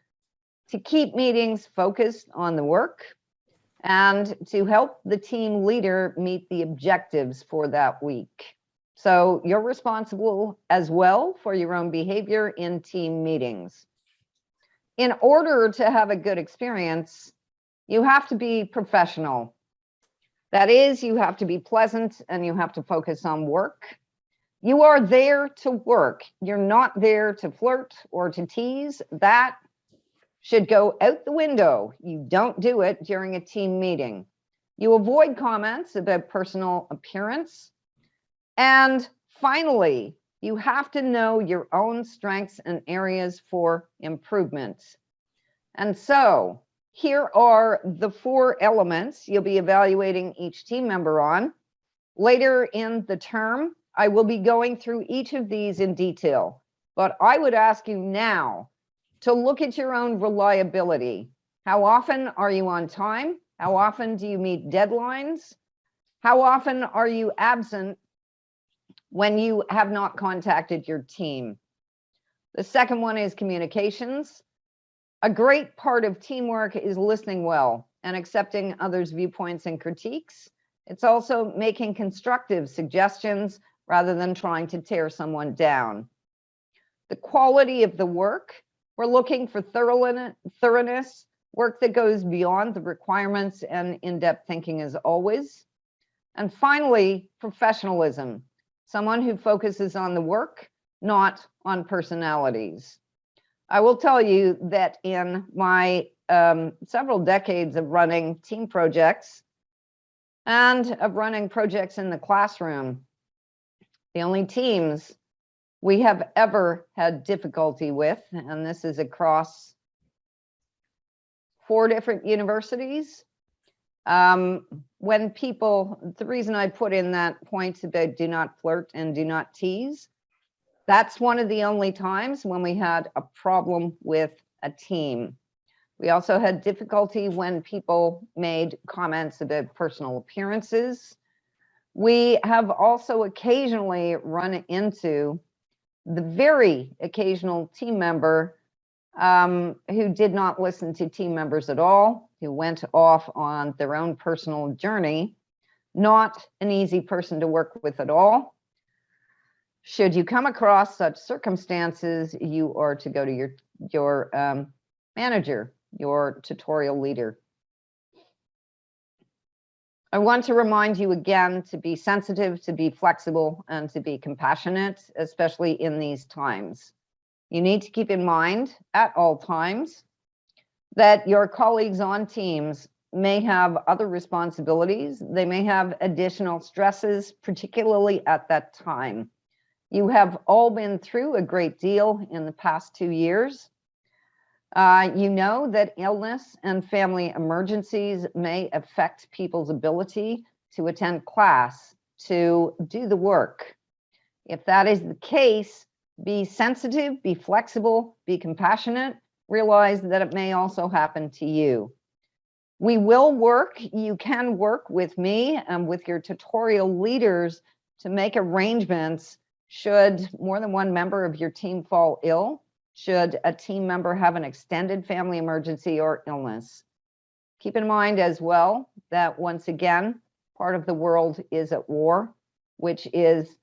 Speaker 1: to keep meetings focused on the work and to help the team leader meet the objectives for that week. So you're responsible as well for your own behavior in team meetings. In order to have a good experience, you have to be professional. That is, you have to be pleasant and you have to focus on work. You are there to work. You're not there to flirt or to tease. That should go out the window. You don't do it during a team meeting. You avoid comments about personal appearance. And finally, you have to know your own strengths and areas for improvement. And so here are the 4 elements you'll be evaluating each team member on. Later in the term, I will be going through each of these in detail, but I would ask you now to look at your own reliability. How often are you on time? How often do you meet deadlines? How often are you absent when you have not contacted your team? The second one is communications. A great part of teamwork is listening well and accepting others' viewpoints and critiques. It's also making constructive suggestions rather than trying to tear someone down. The quality of the work. We're looking for thoroughness, work that goes beyond the requirements, and in-depth thinking as always. And finally, professionalism. Someone who focuses on the work, not on personalities. I will tell you that in my several decades of running team projects and of running projects in the classroom, the only teams we have ever had difficulty with, and this is across 4 different universities, when people, the reason I put in that point about do not flirt and do not tease, that's one of the only times when we had a problem with a team. We also had difficulty when people made comments about personal appearances. We have also occasionally run into the very occasional team member who did not listen to team members at all, who went off on their own personal journey. Not an easy person to work with at all. Should you come across such circumstances, you are to go to your manager, your tutorial leader. I want to remind you again to be sensitive, to be flexible, and to be compassionate, especially in these times. You need to keep in mind at all times that your colleagues on teams may have other responsibilities. They may have additional stresses, particularly at that time. You have all been through a great deal in the past 2 years. You know that illness and family emergencies may affect people's ability to attend class, to do the work. If that is the case, be sensitive, be flexible, be compassionate, realize that it may also happen to you. We will work, you can work with me and with your tutorial leaders to make arrangements should more than one member of your team fall ill, should a team member have an extended family emergency or illness. Keep in mind as well that once again, part of the world is at war, which is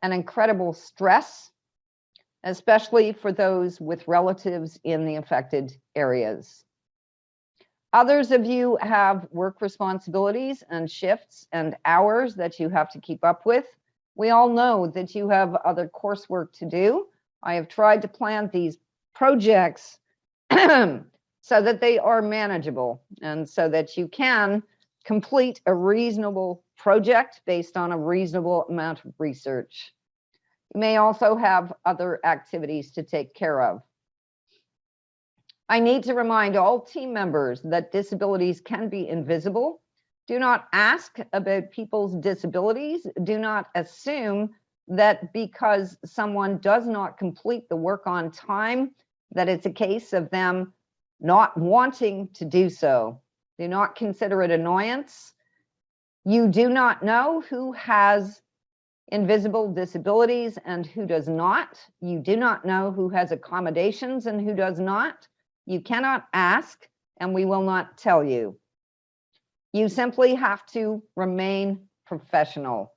Speaker 1: an incredible stress, especially for those with relatives in the affected areas. Others of you have work responsibilities and shifts and hours that you have to keep up with. We all know that you have other coursework to do. I have tried to plan these projects so that they are manageable and so that you can complete a reasonable project based on a reasonable amount of research. You may also have other activities to take care of. I need to remind all team members that disabilities can be invisible. Do not ask about people's disabilities. Do not assume that because someone does not complete the work on time, that it's a case of them not wanting to do so. Do not consider it annoyance. You do not know who has invisible disabilities and who does not. You do not know who has accommodations and who does not. You cannot ask, and we will not tell you. You simply have to remain professional.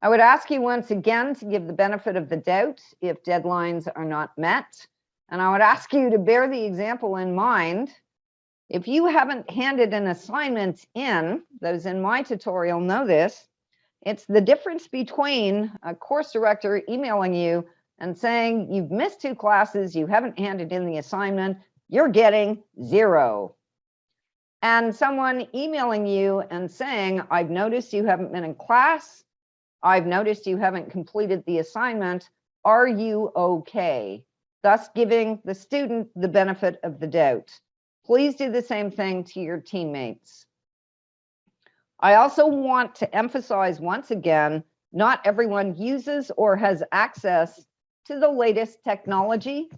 Speaker 1: I would ask you once again to give the benefit of the doubt if deadlines are not met. And I would ask you to bear the example in mind. If you haven't handed an assignment in, those in my tutorial know this, it's the difference between a course director emailing you and saying you've missed 2 classes, you haven't handed in the assignment, you're getting 0. And someone emailing you and saying, I've noticed you haven't been in class, I've noticed you haven't completed the assignment, are you okay? Thus giving the student the benefit of the doubt. Please do the same thing to your teammates. I also want to emphasize once again, not everyone uses or has access to the latest technology.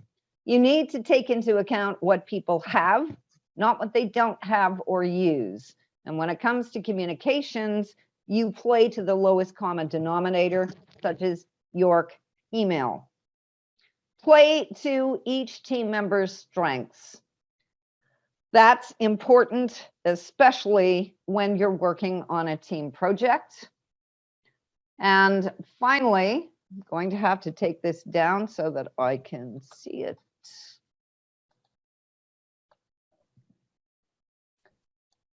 Speaker 1: You need to take into account what people have, not what they don't have or use. And when it comes to communications, you play to the lowest common denominator, such as York email. Play to each team member's strengths. That's important, especially when you're working on a team project. And finally, I'm going to have to take this down so that I can see it.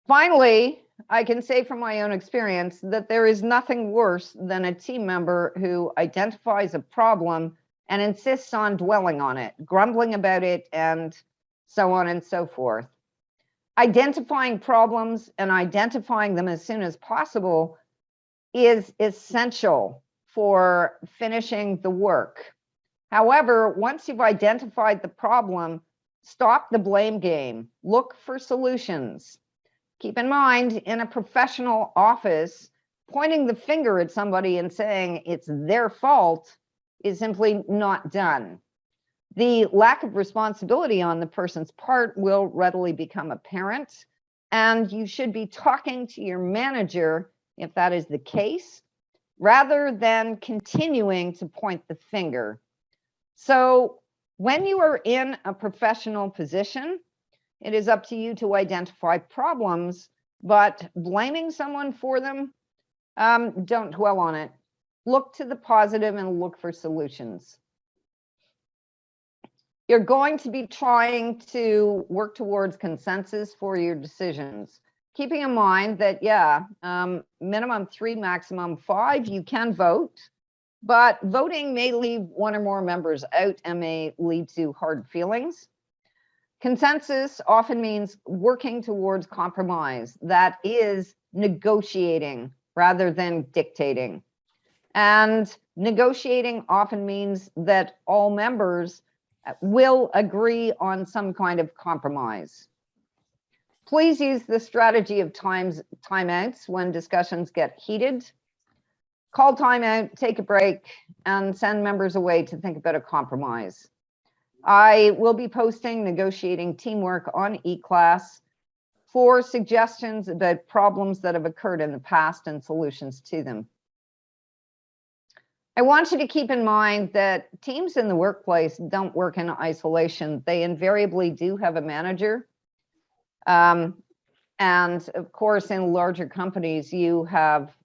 Speaker 1: Finally, I can say from my own experience that there is nothing worse than a team member who identifies a problem and insists on dwelling on it, grumbling about it, and so on and so forth. Identifying problems and identifying them as soon as possible is essential for finishing the work. However, once you've identified the problem, stop the blame game. Look for solutions. Keep in mind, in a professional office, pointing the finger at somebody and saying it's their fault is simply not done. The lack of responsibility on the person's part will readily become apparent, and you should be talking to your manager if that is the case, rather than continuing to point the finger. So when you are in a professional position, it is up to you to identify problems, but blaming someone for them, don't dwell on it. Look to the positive and look for solutions. You're going to be trying to work towards consensus for your decisions. Keeping in mind that, minimum 3, maximum 5, you can vote, but voting may leave 1 or more members out and may lead to hard feelings. Consensus often means working towards compromise. That is negotiating rather than dictating. And negotiating often means that all members will agree on some kind of compromise. Please use the strategy of timeouts when discussions get heated. Call timeout, take a break, and send members away to think about a compromise. I will be posting negotiating teamwork on eClass for suggestions about problems that have occurred in the past and solutions to them. I want you to keep in mind that teams in the workplace don't work in isolation. They invariably do have a manager. And of course, in larger companies, you have,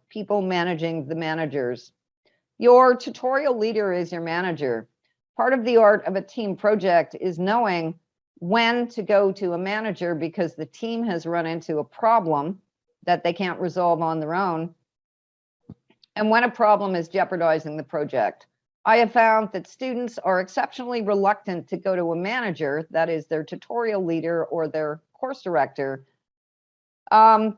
Speaker 1: people managing the managers. Your tutorial leader is your manager. Part of the art of a team project is knowing when to go to a manager because the team has run into a problem that they can't resolve on their own, and when a problem is jeopardizing the project. I have found that students are exceptionally reluctant to go to a manager, that is their tutorial leader or their course director,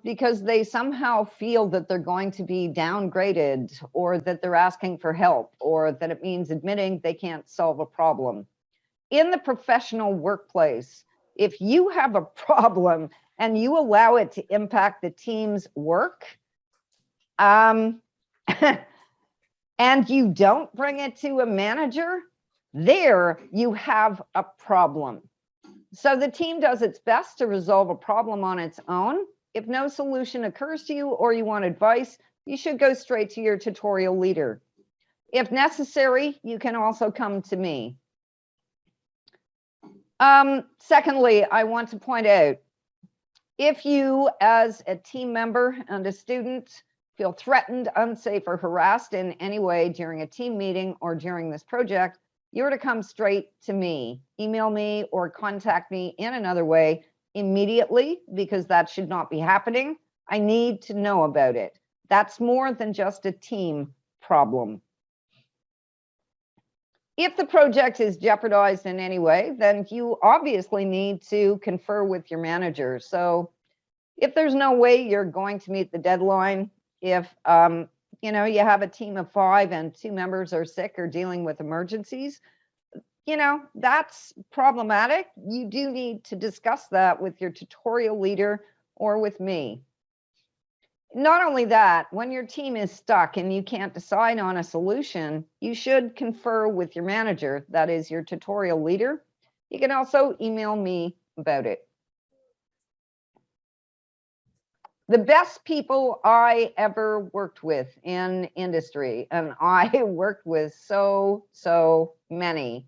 Speaker 1: because they somehow feel that they're going to be downgraded, or that they're asking for help, or that it means admitting they can't solve a problem. In the professional workplace, if you have a problem and you allow it to impact the team's work, and you don't bring it to a manager, there you have a problem. So the team does its best to resolve a problem on its own. If no solution occurs to you or you want advice, you should go straight to your tutorial leader. If necessary, you can also come to me. Secondly, I want to point out, if you as a team member and a student feel threatened, unsafe, or harassed in any way during a team meeting or during this project, you're to come straight to me. Email me or contact me in another way immediately, because that should not be happening. I need to know about it. That's more than just a team problem. If the project is jeopardized in any way, then you obviously need to confer with your manager. So if there's no way you're going to meet the deadline, if you have a team of 5 and 2 members are sick or dealing with emergencies, that's problematic. You do need to discuss that with your tutorial leader or with me. Not only that, when your team is stuck and you can't decide on a solution, you should confer with your manager, that is your tutorial leader. You can also email me about it. The best people I ever worked with in industry, and I worked with so many.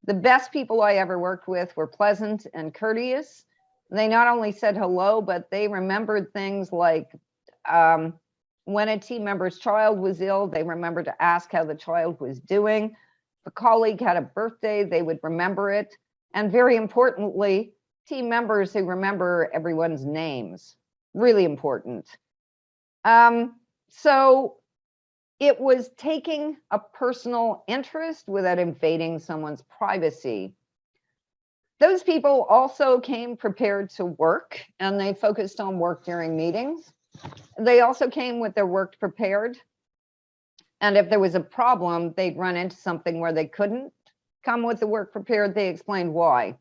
Speaker 1: The best people I ever worked with were pleasant and courteous. They not only said hello, but they remembered things like when a team member's child was ill, they remembered to ask how the child was doing. If a colleague had a birthday, they would remember it. And very importantly, team members who remember everyone's names. Really important. So it was taking a personal interest without invading someone's privacy. Those people also came prepared to work, and they focused on work during meetings. They also came with their work prepared. And if there was a problem, they'd run into something where they couldn't come with the work prepared, they explained why.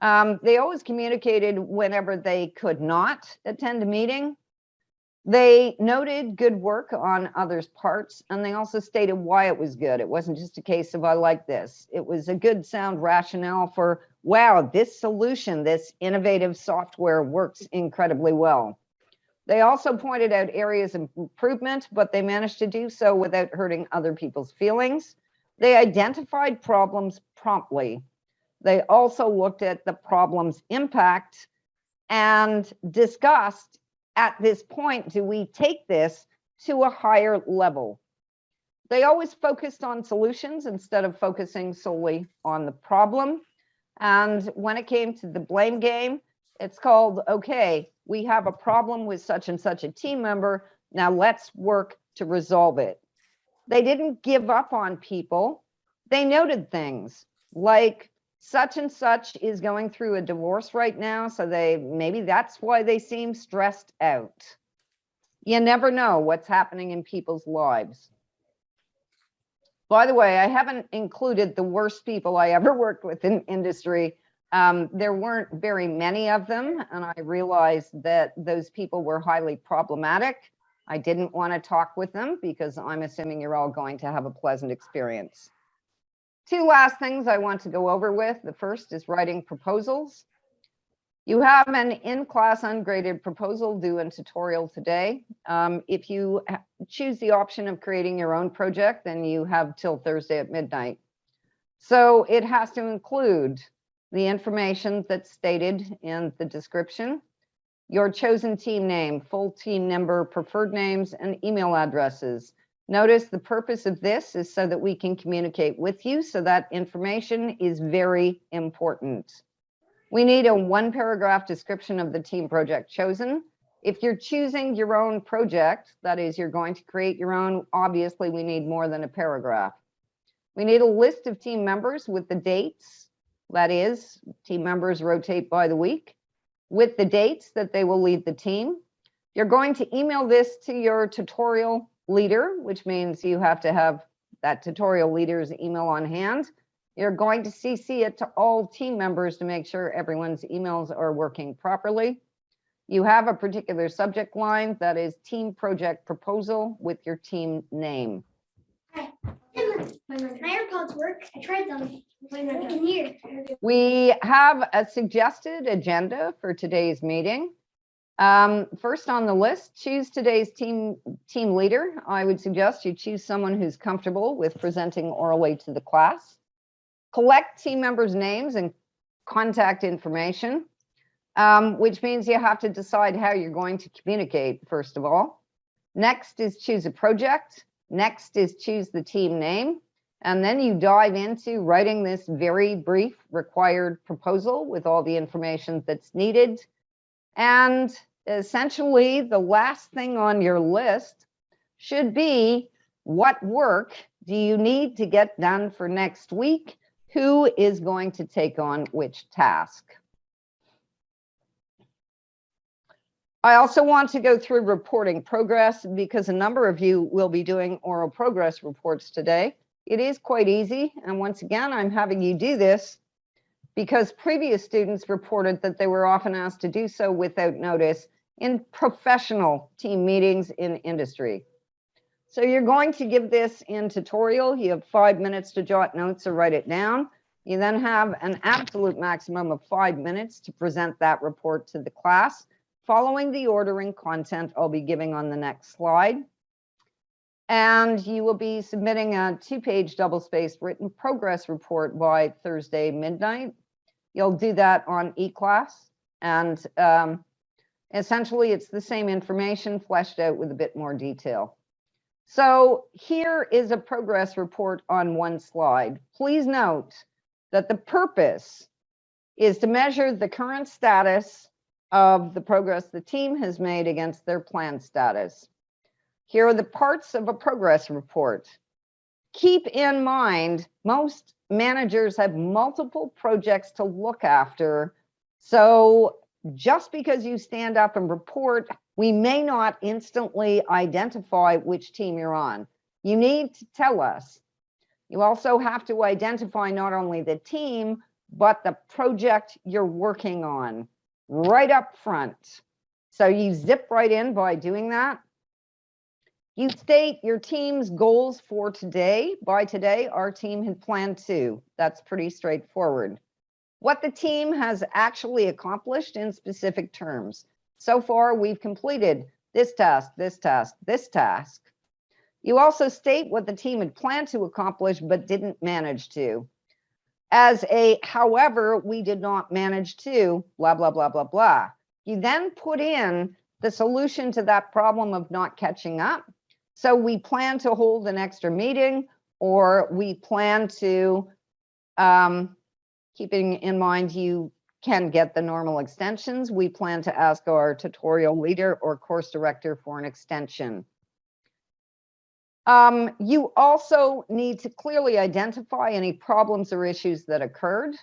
Speaker 1: They always communicated whenever they could not attend a meeting. They noted good work on others' parts, and they also stated why it was good. It wasn't just a case of, I like this. It was a good sound rationale for, wow, this solution, this innovative software works incredibly well. They also pointed out areas of improvement, but they managed to do so without hurting other people's feelings. They identified problems promptly. They also looked at the problem's impact and discussed, at this point, do we take this to a higher level? They always focused on solutions instead of focusing solely on the problem. And when it came to the blame game, it's called, okay, we have a problem with such and such a team member. Now let's work to resolve it. They didn't give up on people. They noted things like, such and such is going through a divorce right now, so maybe that's why they seem stressed out. You never know what's happening in people's lives. By the way, I haven't included the worst people I ever worked with in industry. There weren't very many of them, and I realized that those people were highly problematic. I didn't want to talk with them because I'm assuming you're all going to have a pleasant experience. Two last things I want to go over with. The first is writing proposals. You have an in-class ungraded proposal due in tutorial today. If you choose the option of creating your own project, then you have till Thursday at midnight. So it has to include the information that's stated in the description, your chosen team name, full team number, preferred names, and email addresses. Notice the purpose of this is so that we can communicate with you, so that information is very important. We need a 1-paragraph description of the team project chosen. If you're choosing your own project, that is, you're going to create your own, obviously we need more than a paragraph. We need a list of team members with the dates, that is, team members rotate by the week, with the dates that they will lead the team. You're going to email this to your tutorial leader, which means you have to have that tutorial leader's email on hand. You're going to CC it to all team members to make sure everyone's emails are working properly. You have a particular subject line that is team project proposal with your team name.
Speaker 3: Hi. My AirPods work. I tried them. When I can hear.
Speaker 1: We have a suggested agenda for today's meeting. First on the list, choose today's team leader. I would suggest you choose someone who's comfortable with presenting orally to the class. Collect team members' names and contact information, which means you have to decide how you're going to communicate, first of all. Next is choose a project. Next is choose the team name. And then you dive into writing this very brief required proposal with all the information that's needed. And essentially, the last thing on your list should be, what work do you need to get done for next week? Who is going to take on which task? I also want to go through reporting progress because a number of you will be doing oral progress reports today. It is quite easy. And once again, I'm having you do this because previous students reported that they were often asked to do so without notice in professional team meetings in industry. So you're going to give this in tutorial. You have 5 minutes to jot notes or write it down. You then have an absolute maximum of 5 minutes to present that report to the class, following the order and content I'll be giving on the next slide. And you will be submitting a 2-page double-spaced written progress report by Thursday midnight. You'll do that on eClass. And essentially, it's the same information fleshed out with a bit more detail. So here is a progress report on one slide. Please note that the purpose is to measure the current status of the progress the team has made against their planned status. Here are the parts of a progress report. Keep in mind, most managers have multiple projects to look after. So just because you stand up and report, we may not instantly identify which team you're on. You need to tell us. You also have to identify not only the team, but the project you're working on right up front. So you zip right in by doing that. You state your team's goals for today. By today, our team had planned to. That's pretty straightforward. What the team has actually accomplished in specific terms. So far, we've completed this task, this task, this task. You also state what the team had planned to accomplish but didn't manage to. As a, however, we did not manage to, blah, blah, blah, blah, blah. You then put in the solution to that problem of not catching up. So we plan to hold an extra meeting, or we plan to, keeping in mind you can get the normal extensions, we plan to ask our tutorial leader or course director for an extension. You also need to clearly identify any problems or issues that occurred.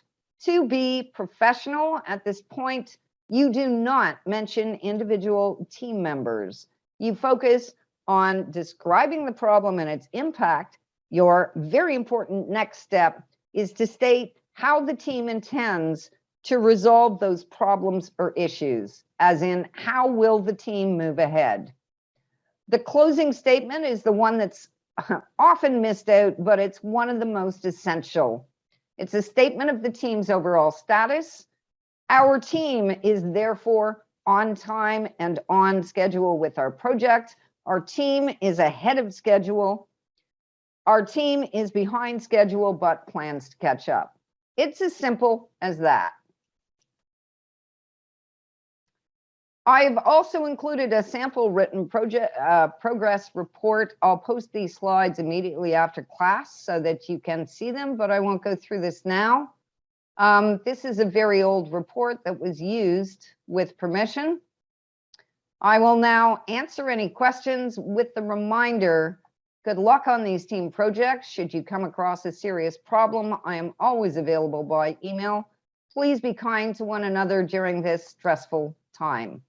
Speaker 1: To be professional at this point, you do not mention individual team members. you focus on describing the problem and its impact, your very important next step is to state how the team intends to resolve those problems or issues, as in how will the team move ahead. The closing statement is the one that's often missed out, but it's one of the most essential. It's a statement of the team's overall status. Our team is therefore on time and on schedule with our project. Our team is ahead of schedule. Our team is behind schedule, but plans to catch up. It's as simple as that. I've also included a sample written progress report. I'll post these slides immediately after class so that you can see them, but I won't go through this now. This is a very old report that was used with permission. I will now answer any questions with the reminder, good luck on these team projects. Should you come across a serious problem, I am always available by email. Please be kind to one another during this stressful time.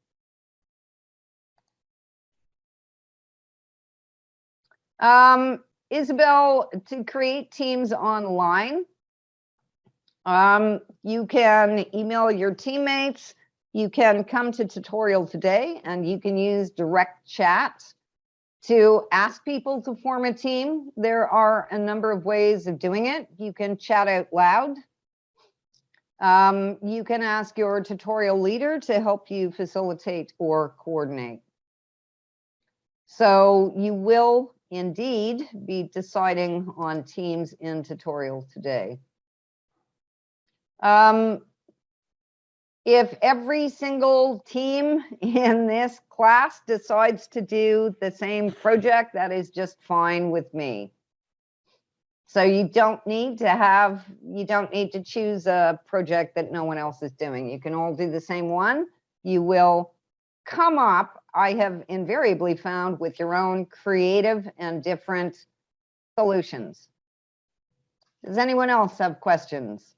Speaker 1: Isabel, to create teams online, you can email your teammates, you can come to tutorial today, and you can use direct chat to ask people to form a team. There are a number of ways of doing it. You can chat out loud. You can ask your tutorial leader to help you facilitate or coordinate. So you will indeed be deciding on teams in tutorial today. If every single team in this class decides to do the same project, that is just fine with me. So you don't need to choose a project that no one else is doing. You can all do the same one. You will come up, I have invariably found, with your own creative and different solutions. Does anyone else have questions?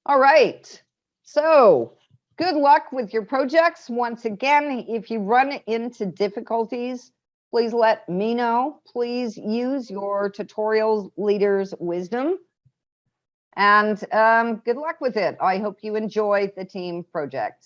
Speaker 1: All right, so good luck with your projects. Once again, if you run into difficulties, please let me know. Please use your tutorial leader's wisdom. And good luck with it. I hope you enjoy the team project.